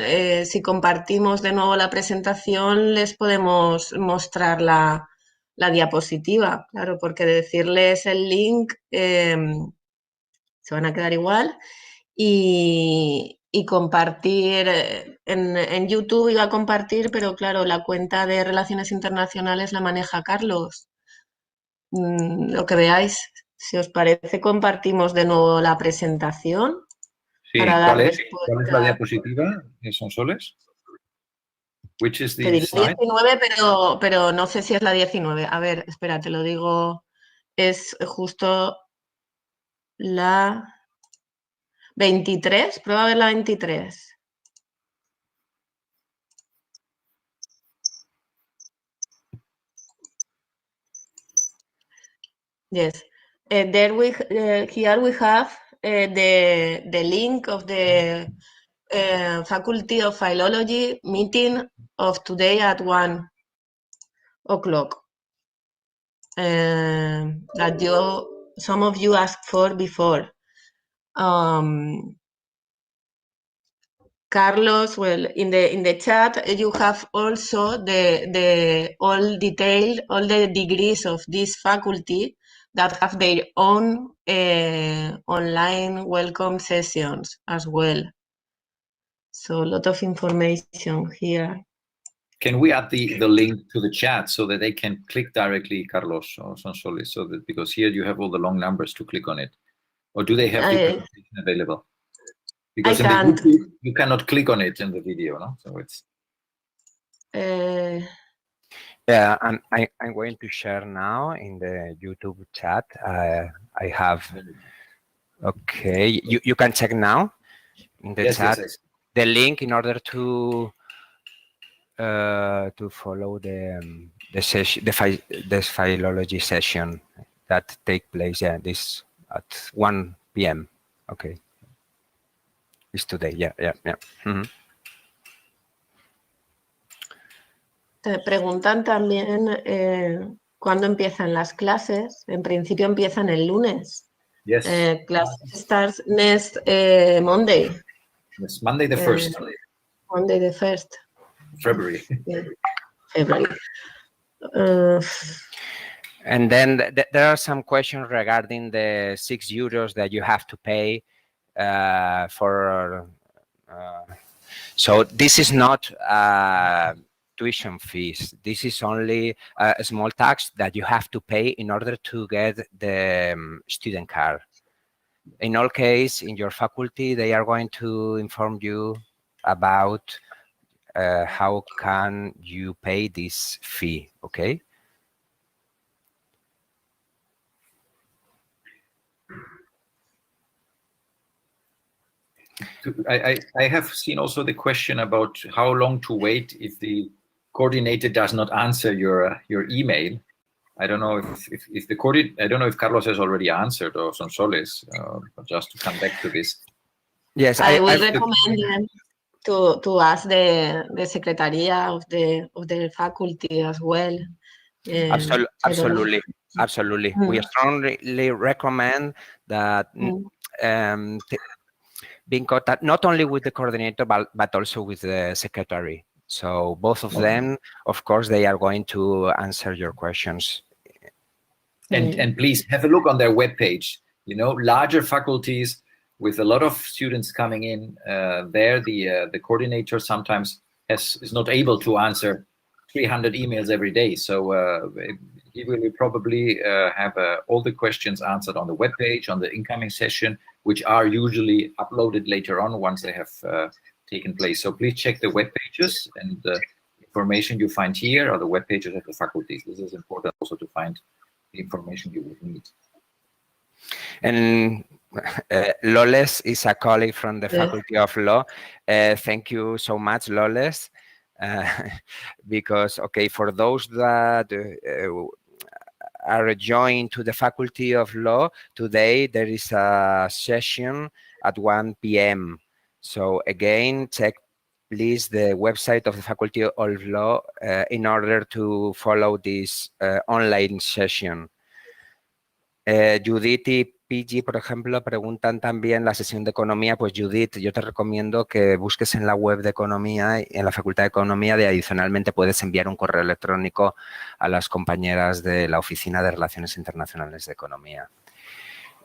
si compartimos de nuevo la presentación, les podemos mostrar la diapositiva, claro, porque decirles el link se van a quedar igual y compartir en YouTube iba a compartir, pero claro, la cuenta de Relaciones Internacionales la maneja Carlos. Lo que veáis, si os parece, compartimos de nuevo la presentación. Sí, ¿cuál es la diapositiva, Sonsoles? Which is the Te diría slide? 19, pero no sé si es la 19. A ver, espera, te lo digo. Es justo la 23. Prueba a ver la 23. Yes. Here we have the link of the Faculty of Philology meeting of today at 1 o'clock. That some of you asked for before. Carlos, well, in the chat you have also all the degrees of this faculty that have their own online welcome sessions as well. So a lot of information here. Can we add the link to the chat so that they can click directly, Carlos or Sonsoles, so that, because here you have all the long numbers to click on it, or do they have the presentation available? Because in the YouTube, you cannot click on it in the video, no? So it's. Yeah, I'm going to share now in the YouTube chat. I have. Okay, you can check now in the chat the link in order to follow the session, the philology session that take place. Yeah, this at 1 p.m. Okay. It's today, yeah. Mm-hmm. Te preguntan también cuándo empiezan las clases. En principio empiezan el lunes. Yes. Class starts next Monday. Yes, Monday the 1st. Monday the 1st. February. Yeah. February. And then there are some questions regarding the €6 that you have to pay so this is not tuition fees. This is only a small tax that you have to pay in order to get the student card. In all case, in your faculty, they are going to inform you about how can you pay this fee, okay? I have seen also the question about how long to wait if the coordinator does not answer your email. I don't know if the coordinator, I don't know if Carlos has already answered or Sonsoles, but just to come back to this. Yes, I would recommend them to ask the secretaria of the faculty as well. Absolutely. We strongly recommend that be in contact not only with the coordinator but also with the secretary, So both of them, of course, they are going to answer your questions. And please have a look on their webpage. You know, larger faculties with a lot of students coming in, there the coordinator sometimes is not able to answer 300 emails every day. So he will probably have all the questions answered on the webpage, on the incoming session, which are usually uploaded later on once they have taken place. So please check the web pages, and the information you find here are the web pages of the faculties. This is important also to find the information you would need. And Loles is a colleague from the Faculty of Law. Thank you so much, Loles, because, okay, for those that are joined to the Faculty of Law, today there is a session at 1 p.m. So again, check please the website of the Faculty of Law in order to follow this online session. Judith y PG, por ejemplo, preguntan también la sesión de Economía. Pues Judith, yo te recomiendo que busques en la web de Economía, en la Facultad de Economía, de adicionalmente puedes enviar un correo electrónico a las compañeras de la Oficina de Relaciones Internacionales de Economía.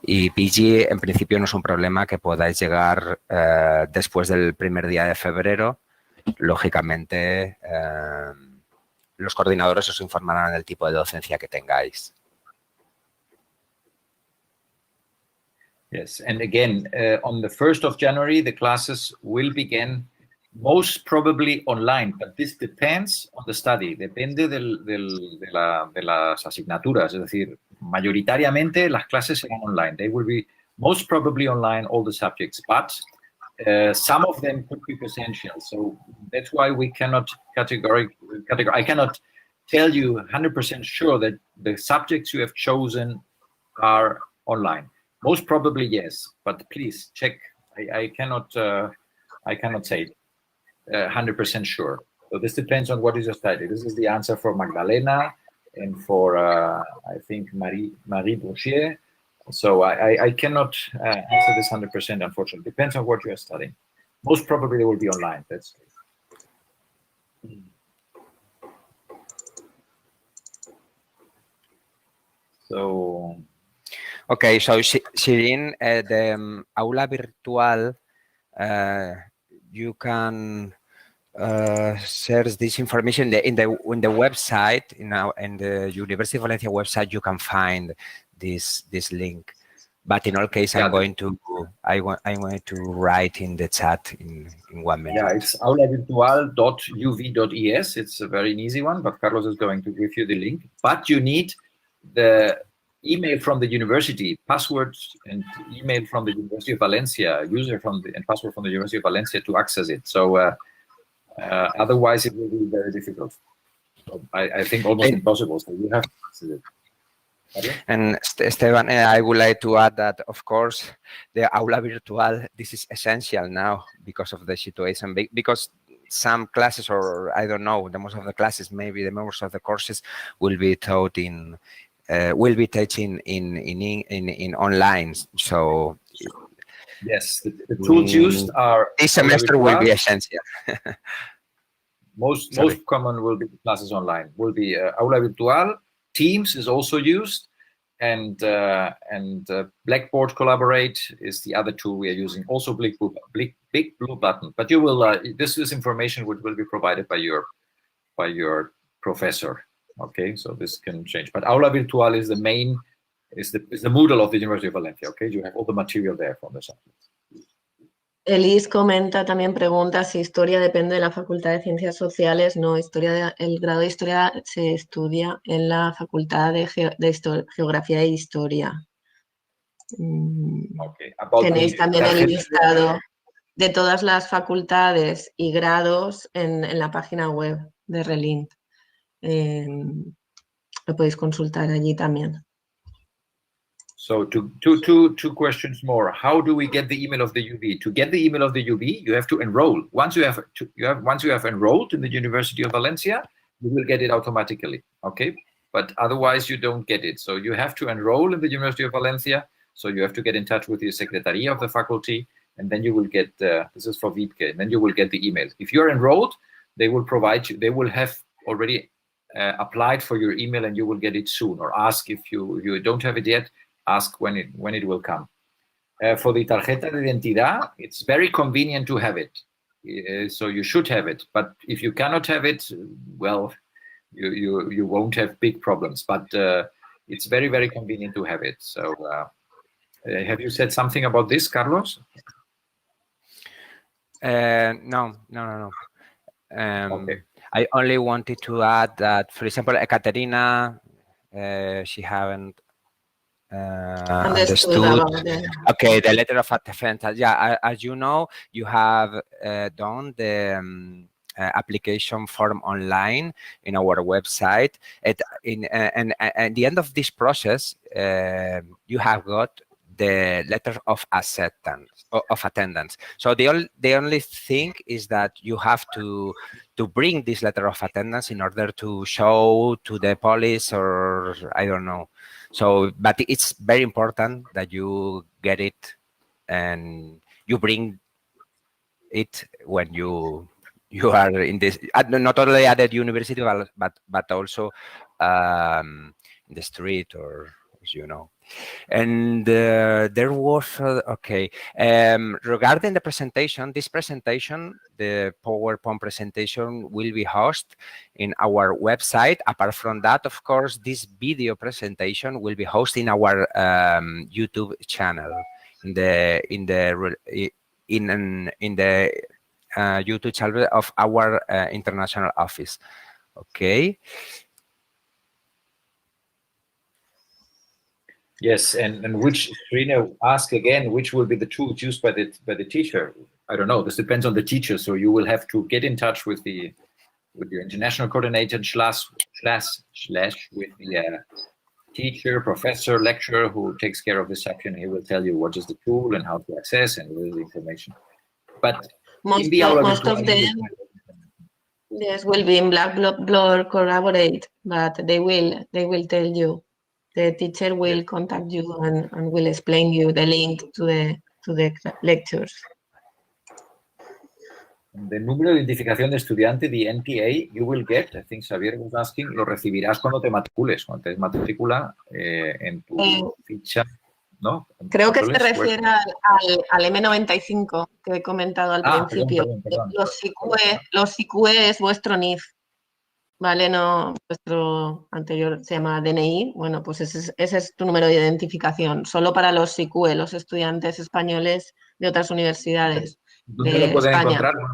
Y PG, en principio no es un problema que podáis llegar después del primer día de febrero. Lógicamente, los coordinadores os informarán del tipo de docencia que tengáis. Yes, and again, on the 1st of January, the classes will begin most probably online, but this depends on the study, depende de las asignaturas, es decir, mayoritariamente las clases serán online. They will be most probably online, all the subjects, but some of them could be presential. So that's why we cannot I cannot tell you 100% sure that the subjects you have chosen are online. Most probably yes, but please check. I cannot say 100% sure. So this depends on what is your study. This is the answer for Magdalena and for I think Marie Bouchier. So I cannot answer this 100%, unfortunately. Depends on what you are studying. Most probably they will be online. That's true. So. Okay, so Shirin, the aula virtual, you can search this information in the website. In the University of Valencia website, you can find this link. But in all case, I'm going to write in the chat in 1 minute. Yeah, it's aulavirtual.uv.es. It's a very easy one, but Carlos is going to give you the link. But you need the email from the university, passwords and email from the University of Valencia, and password from the University of Valencia to access it. So otherwise it will be very difficult. So I think almost impossible. So you have to access it. Okay? And Esteban, I would like to add that, of course, the aula virtual, this is essential now because of the situation, because some classes, or I don't know, the most of the classes, maybe the most of the courses will be taught will be teaching in online. So yes, the tools used are this semester will be essential. most common will be classes online. Will be Aula Virtual. Teams is also used, and Blackboard Collaborate is the other tool we are using. Also, Big Blue Button. But you will this information will be provided by your professor. Okay, so this can change, but Aula Virtual is the main, is the Moodle of the University of Valencia. Okay, you have all the material there from the subjects. Elis comenta, también pregunta si historia depende de la Facultad de Ciencias Sociales. No, el grado de historia se estudia en la Facultad de Geografía e Historia. Okay. Tenéis también el listado de todas las facultades y grados en la página web de Relint. Lo podéis consultar allí también. So two questions more. How do we get the email of the UV? To get the email of the UV, you have to enroll. Once you have enrolled in the University of Valencia, you will get it automatically. Okay, but otherwise you don't get it. So you have to enroll in the University of Valencia. So you have to get in touch with the Secretaría of the faculty, and then you will get. This is for Wiebke. And then you will get the email. If you're enrolled, they will provide you. They will have already applied for your email, and you will get it soon. Or ask if you don't have it yet. Ask when it will come. For the tarjeta de identidad, it's very convenient to have it. So you should have it. But if you cannot have it, well, you won't have big problems. But it's very, very convenient to have it. So have you said something about this, Carlos? No. Okay. I only wanted to add that, for example, Ekaterina, she haven't understood. Okay, the letter of acceptance. Yeah, as you know, you have done the application form online in our website. And at the end of this process, you have got the letter of acceptance of attendance. So the only thing is that you have to bring this letter of attendance in order to show to the police, or I don't know. So, but it's very important that you get it and you bring it when you are in this, not only at the university, but also in the street, or as you know. And there was, okay, regarding the presentation, this presentation, the PowerPoint presentation, will be hosted in our website. Apart from that, of course, this video presentation will be hosted in our YouTube channel, in the YouTube channel of our international office. Okay. Yes, and which, Serena, ask again, which will be the tools used by the teacher? I don't know. This depends on the teacher. So you will have to get in touch with your international coordinator slash with the teacher, professor, lecturer who takes care of this section. He will tell you what is the tool and how to access and what is the information. But most of them, yes, will be in Blackboard Collaborate, but they will tell you. The teacher will contact you and will explain you the link to the lectures. The número de identificación de estudiante, the NPA, you will get, I think Xavier was asking, lo recibirás cuando te matricules, cuando te matricula en tu ficha, ¿no? Creo que se refiere al M95 que he comentado al principio. Perdón. Los CQE es vuestro NIF. Vale, no, vuestro anterior se llama DNI, bueno, pues ese es tu número de identificación, solo para los SICUE, los estudiantes españoles de otras universidades. ¿Dónde lo pueden encontrar? Bueno,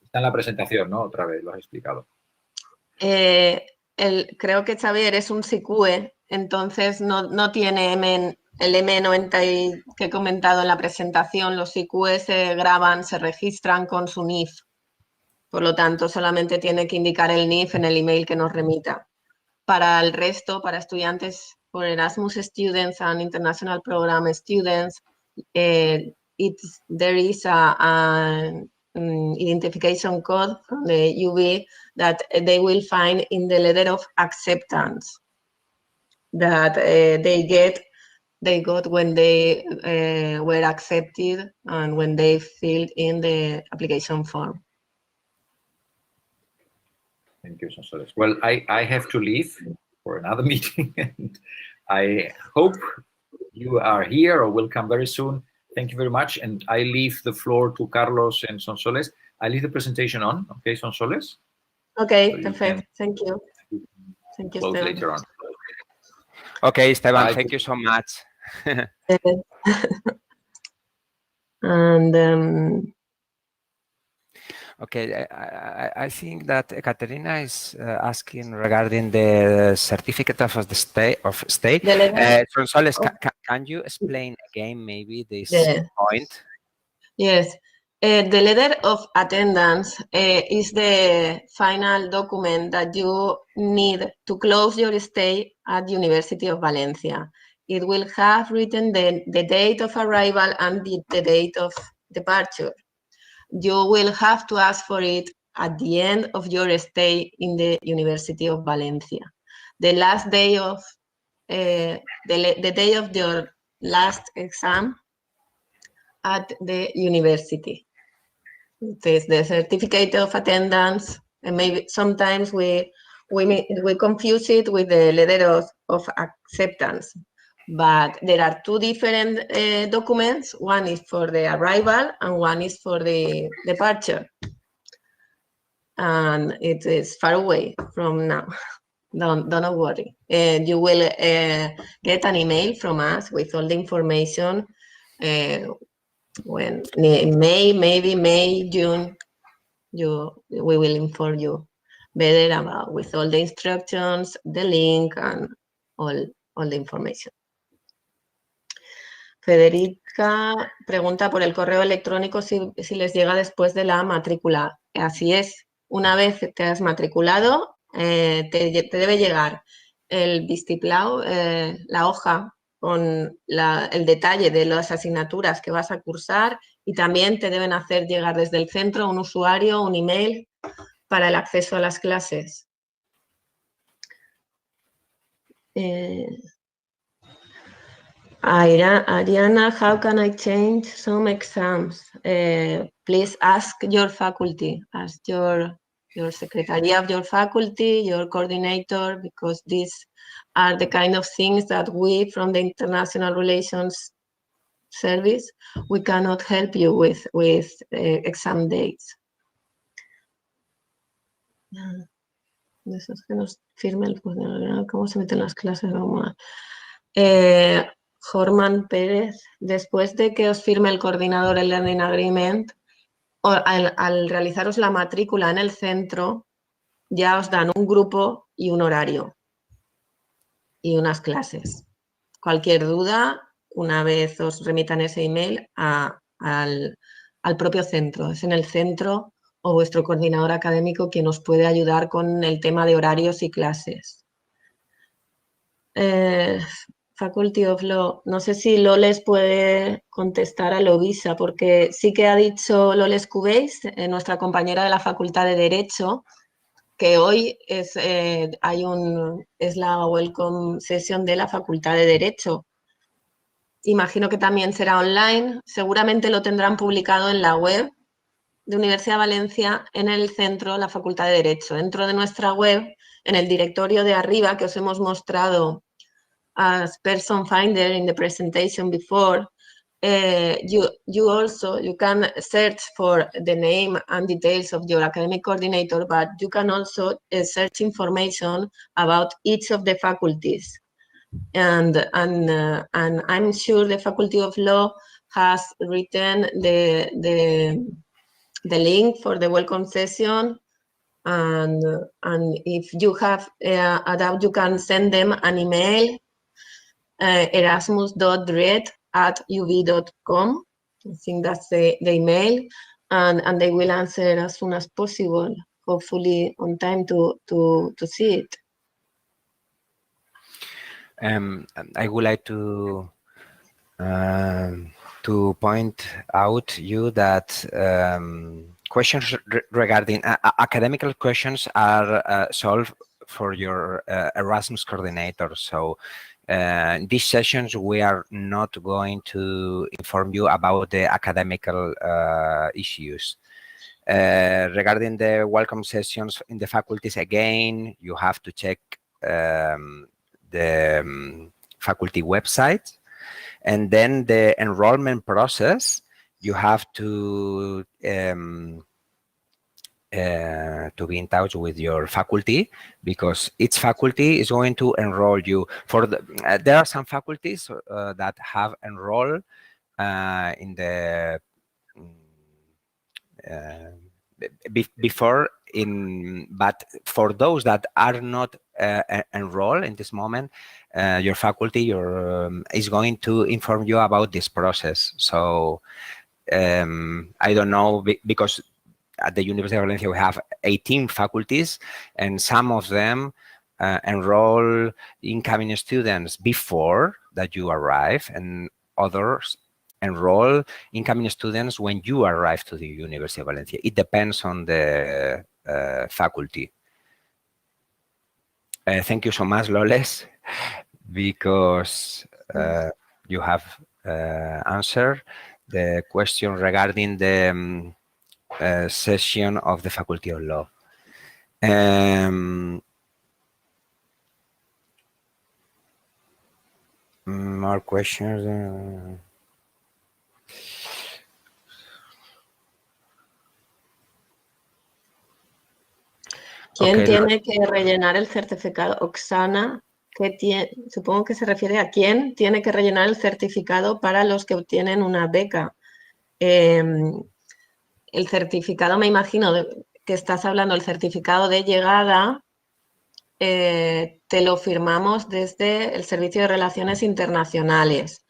está en la presentación, ¿no? Otra vez, lo has explicado. Creo que Xavier es un SICUE, entonces no tiene el M90 que he comentado en la presentación. Los SICUE se graban, se registran con su NIF. Por lo tanto, solamente tiene que indicar el NIF en el email que nos remita. Para el resto, para estudiantes por Erasmus Students and International Program Students, there is an identification code from the UB that they will find in the letter of acceptance that they got when they were accepted and when they filled in the application form. Thank you, Sonsoles. Well, I have to leave for another meeting, and I hope you are here or will come very soon. Thank you very much, and I leave the floor to Carlos and Sonsoles. I leave the presentation on, okay, Sonsoles? Okay, so perfect. Thank you. Thank you, Esteban. Later on. Okay, Esteban, bye. Thank you so much. And okay, I think that Ekaterina is asking regarding the certificate of the stay. Sonsoles, can you explain again maybe this point? Yes. The letter of attendance is the final document that you need to close your stay at the University of Valencia. It will have written the date of arrival and the date of departure. You will have to ask for it at the end of your stay in the University of Valencia. The last day of the day of your last exam at the university. It is the certificate of attendance, and maybe sometimes we confuse it with the letter of acceptance. But there are two different documents. One is for the arrival and one is for the departure. And it is far away from now. Don't worry. You will get an email from us with all the information when in May, June, we will inform you better about with all the instructions, the link, and all the information. Federica pregunta por el correo electrónico si les llega después de la matrícula. Así es, una vez te has matriculado, te debe llegar el vistiplau, la hoja con el detalle de las asignaturas que vas a cursar, y también te deben hacer llegar desde el centro un usuario, un email para el acceso a las clases. Ariana, how can I change some exams? Please ask your faculty, ask your secretary of your faculty, your coordinator, because these are the kind of things that we from the International Relations Service, we cannot help you with exam dates. Eso es que nos firme el cómo se meten las clases. Jorman Pérez, después de que os firme el coordinador el Learning Agreement, al realizaros la matrícula en el centro, ya os dan un grupo y un horario y unas clases. Cualquier duda, una vez os remitan ese email al propio centro. Es en el centro o vuestro coordinador académico quien os puede ayudar con el tema de horarios y clases. Faculty of Law, no sé si Loles puede contestar a Lovisa, porque sí que ha dicho Loles Cubéis, nuestra compañera de la Facultad de Derecho, que hoy es la Welcome Session de la Facultad de Derecho. Imagino que también será online, seguramente lo tendrán publicado en la web de Universidad de Valencia, en el centro, la Facultad de Derecho. Dentro de nuestra web, en el directorio de arriba que os hemos mostrado as person finder in the presentation before, you can search for the name and details of your academic coordinator, but you can also search information about each of the faculties. And I'm sure the Faculty of Law has written the link for the welcome session. And if you have a doubt, you can send them an email, erasmus.red@uv.com. I think that's the email, and they will answer as soon as possible, hopefully on time to see it. I would like to point out you that questions regarding academic questions are solved for your Erasmus coordinator. So in these sessions, we are not going to inform you about the academical issues. Regarding the welcome sessions in the faculties, again, you have to check the faculty website, and then the enrollment process. You have to be in touch with your faculty, because each faculty is going to enroll you. For there are some faculties that have enrolled in the before, but for those that are not enrolled in this moment, your faculty is going to inform you about this process. So I don't know, because at the University of Valencia we have 18 faculties, and some of them enroll incoming students before that you arrive, and others enroll incoming students when you arrive to the University of Valencia. It depends on the faculty. Thank you so much, Loles, because you have answered the question regarding the session of the Faculty of Law. More questions? ¿Quién tiene que rellenar el certificado? Oksana, supongo que se refiere a quién tiene que rellenar el certificado para los que obtienen una beca. El certificado, me imagino que estás hablando, el certificado de llegada, te lo firmamos desde el Servicio de Relaciones Internacionales.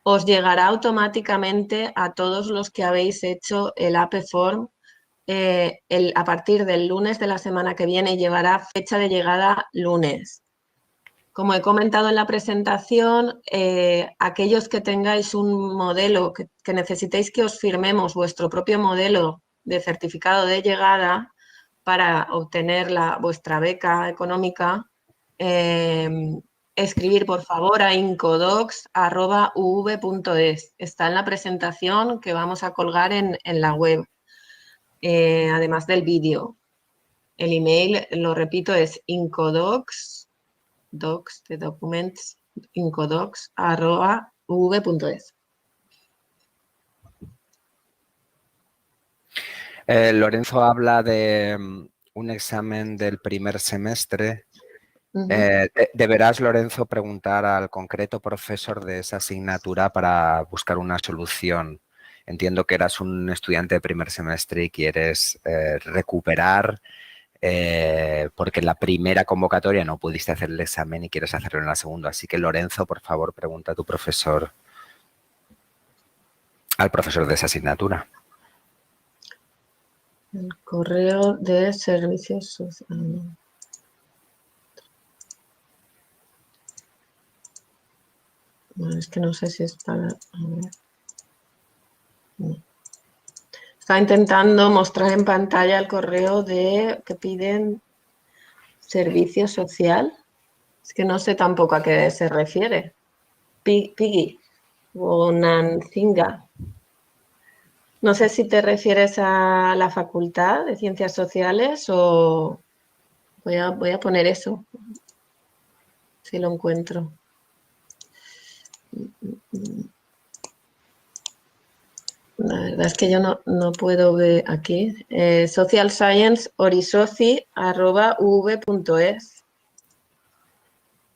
Os llegará automáticamente a todos los que habéis hecho el AP Form a partir del lunes de la semana que viene, y llevará fecha de llegada lunes. Como he comentado en la presentación, aquellos que tengáis un modelo, que necesitéis que os firmemos vuestro propio modelo de certificado de llegada para obtener vuestra beca económica, escribir por favor a incodocs@uv.es. Está en la presentación que vamos a colgar en la web. Además del vídeo. El email, lo repito, es incodocs, docs de documents, incodocs@uv.es. Lorenzo habla de un examen del primer semestre. Deberás, Lorenzo, preguntar al concreto profesor de esa asignatura para buscar una solución. Entiendo que eras un estudiante de primer semestre y quieres recuperar porque en la primera convocatoria no pudiste hacer el examen y quieres hacerlo en la segunda. Así que, Lorenzo, por favor, pregunta a tu profesor, al profesor de esa asignatura. El correo de servicios sociales. Bueno, es que no sé si es para... A ver. No. Está intentando mostrar en pantalla el correo que piden servicio social. Es que no sé tampoco a qué se refiere. Piggy o Nancinga. No sé si te refieres a la Facultad de Ciencias Sociales o... Voy a poner eso, si lo encuentro. La verdad es que yo no puedo ver aquí. Social Science orisoci@uv.es.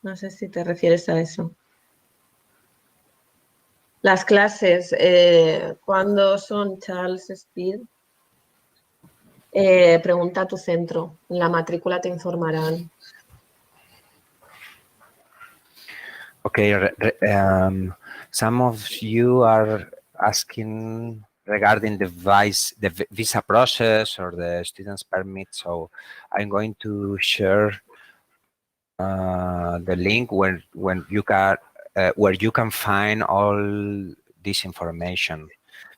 No sé si te refieres a eso. Las clases, ¿cuándo son, Charles Speed? Pregunta a tu centro. En la matrícula te informarán. Okay, some of you are asking regarding the visa process or the student's permit, so I'm going to share the link where you can find all this information,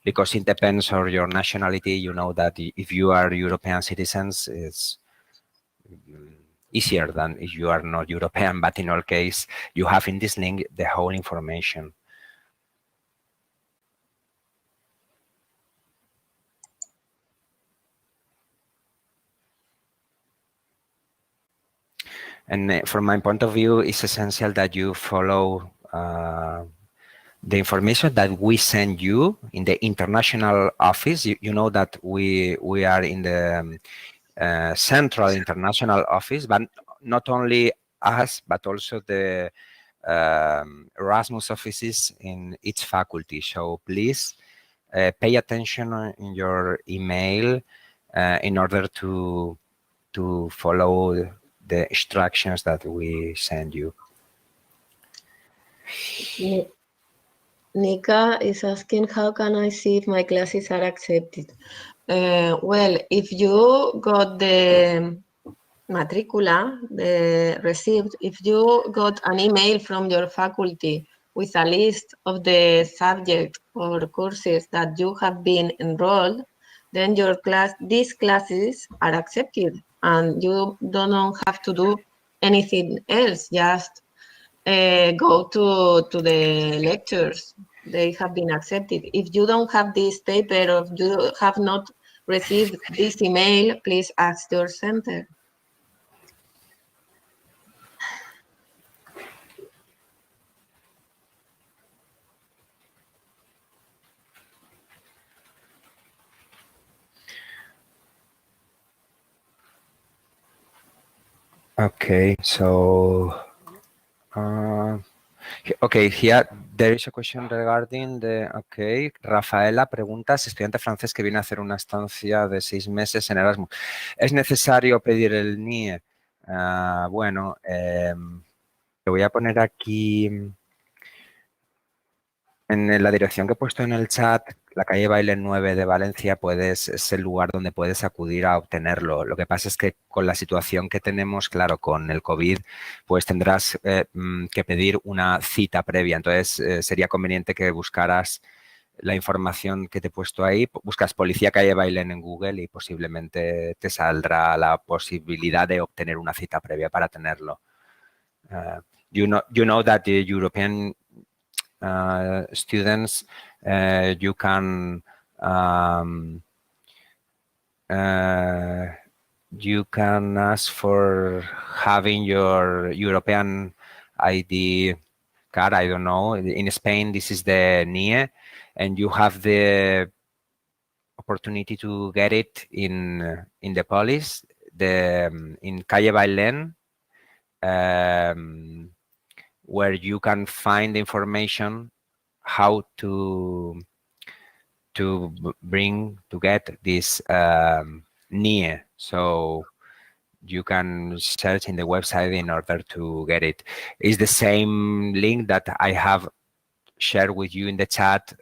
because it depends on your nationality. You know that if you are European citizens, it's easier than if you are not European, but in all case, you have in this link the whole information. And from my point of view, it's essential that you follow the information that we send you in the international office. You know that we are in the central international office, but not only us, but also the Erasmus offices in each faculty. So please pay attention in your email in order to follow the instructions that we send you. Nika is asking, how can I see if my classes are accepted? Well, if you got the matricula, the receipt, if you got an email from your faculty with a list of the subjects or courses that you have been enrolled, then these classes are accepted and you don't have to do anything else, just go to the lectures. They have been accepted. If you don't have this paper, or you have not received this email, please ask your center. Okay, so okay, here there is a question regarding the, okay, Rafaela pregunta si estudiante francés que viene a hacer una estancia de 6 meses en Erasmus, ¿es necesario pedir el NIE? Bueno, te voy a poner aquí en la dirección que he puesto en el chat, la calle Baile 9 de Valencia, es el lugar donde puedes acudir a obtenerlo. Lo que pasa es que con la situación que tenemos, claro, con el COVID, pues tendrás que pedir una cita previa. Entonces, sería conveniente que buscaras la información que te he puesto ahí. Buscas Policía Calle Bailén en Google y posiblemente te saldrá la posibilidad de obtener una cita previa para tenerlo. You know that the European students, you can ask for having your European ID card. I don't know. In Spain, this is the NIE, and you have the opportunity to get it in the police, in Calle Bailén, where you can find information how to get this NIE. So you can search in the website in order to get it. It's the same link that I have shared with you in the chat,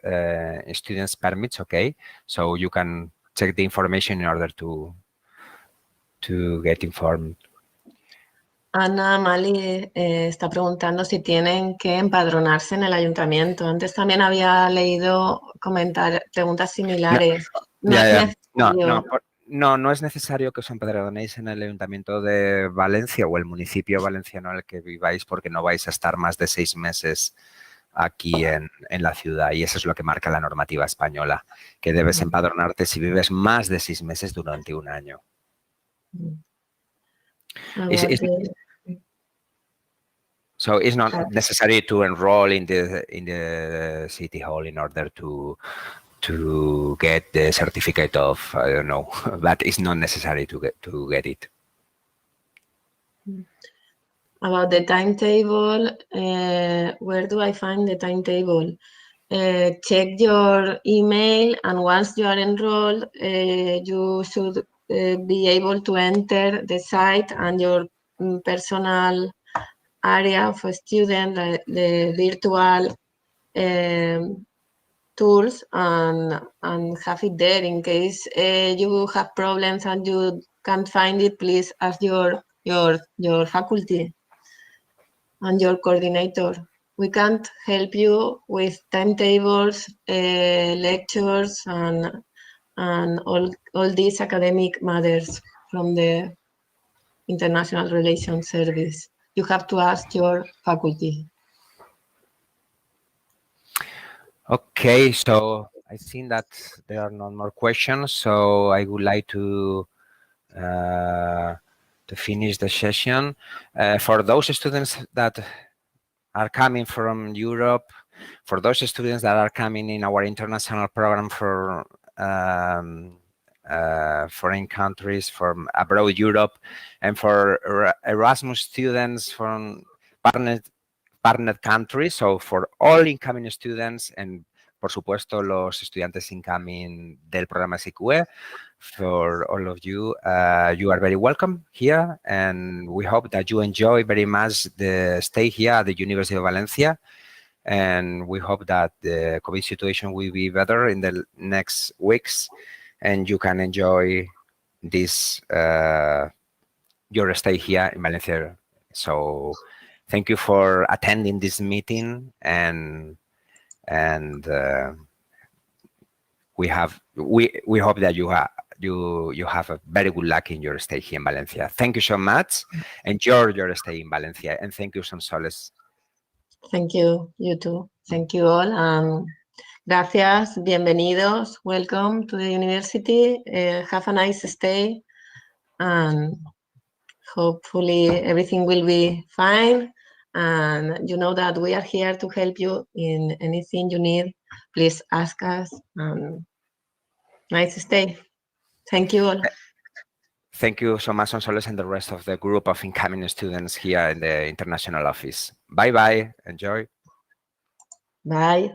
students permits, okay? So you can check the information in order to get informed. Ana Mali está preguntando si tienen que empadronarse en el ayuntamiento. Antes también había leído preguntas similares. No es necesario. No es necesario que os empadronéis en el ayuntamiento de Valencia o el municipio valenciano en el que viváis, porque no vais a estar más de 6 meses aquí en la ciudad, y eso es lo que marca la normativa española, que debes empadronarte si vives más de 6 meses durante un año. So it's not necessary to enroll in the city hall in order to get the certificate of, I don't know, but it's not necessary to get it. About the timetable, where do I find the timetable? Check your email, and once you are enrolled, you should be able to enter the site and your personal area of a student, the virtual tools, and have it there. In case you have problems and you can't find it, please ask your faculty and your coordinator. We can't help you with timetables, lectures, and all these academic matters from the International Relations Service. You have to ask your faculty. Okay, so I think that there are no more questions, so I would like to finish the session. For those students that are coming from Europe, for those students that are coming in our international program for foreign countries from abroad Europe, and for Erasmus students from partner countries, so for all incoming students, and por supuesto los estudiantes incoming del programa SICUE, for all of you, you are very welcome here, and we hope that you enjoy very much the stay here at the University of Valencia, and we hope that the COVID situation will be better in the next weeks, and you can enjoy this your stay here in Valencia. So thank you for attending this meeting, and we hope that you have a very good luck in your stay here in Valencia. Thank you so much. Enjoy your stay in Valencia, and thank you, Sonsoles. Thank you. You too. Thank you all. Gracias, bienvenidos, welcome to the university, have a nice stay and hopefully everything will be fine, and you know that we are here to help you in anything you need. Please ask us. Nice stay. Thank you all. Thank you so much, Sonsoles, and the rest of the group of incoming students here in the international office. Bye-bye. Enjoy. Bye.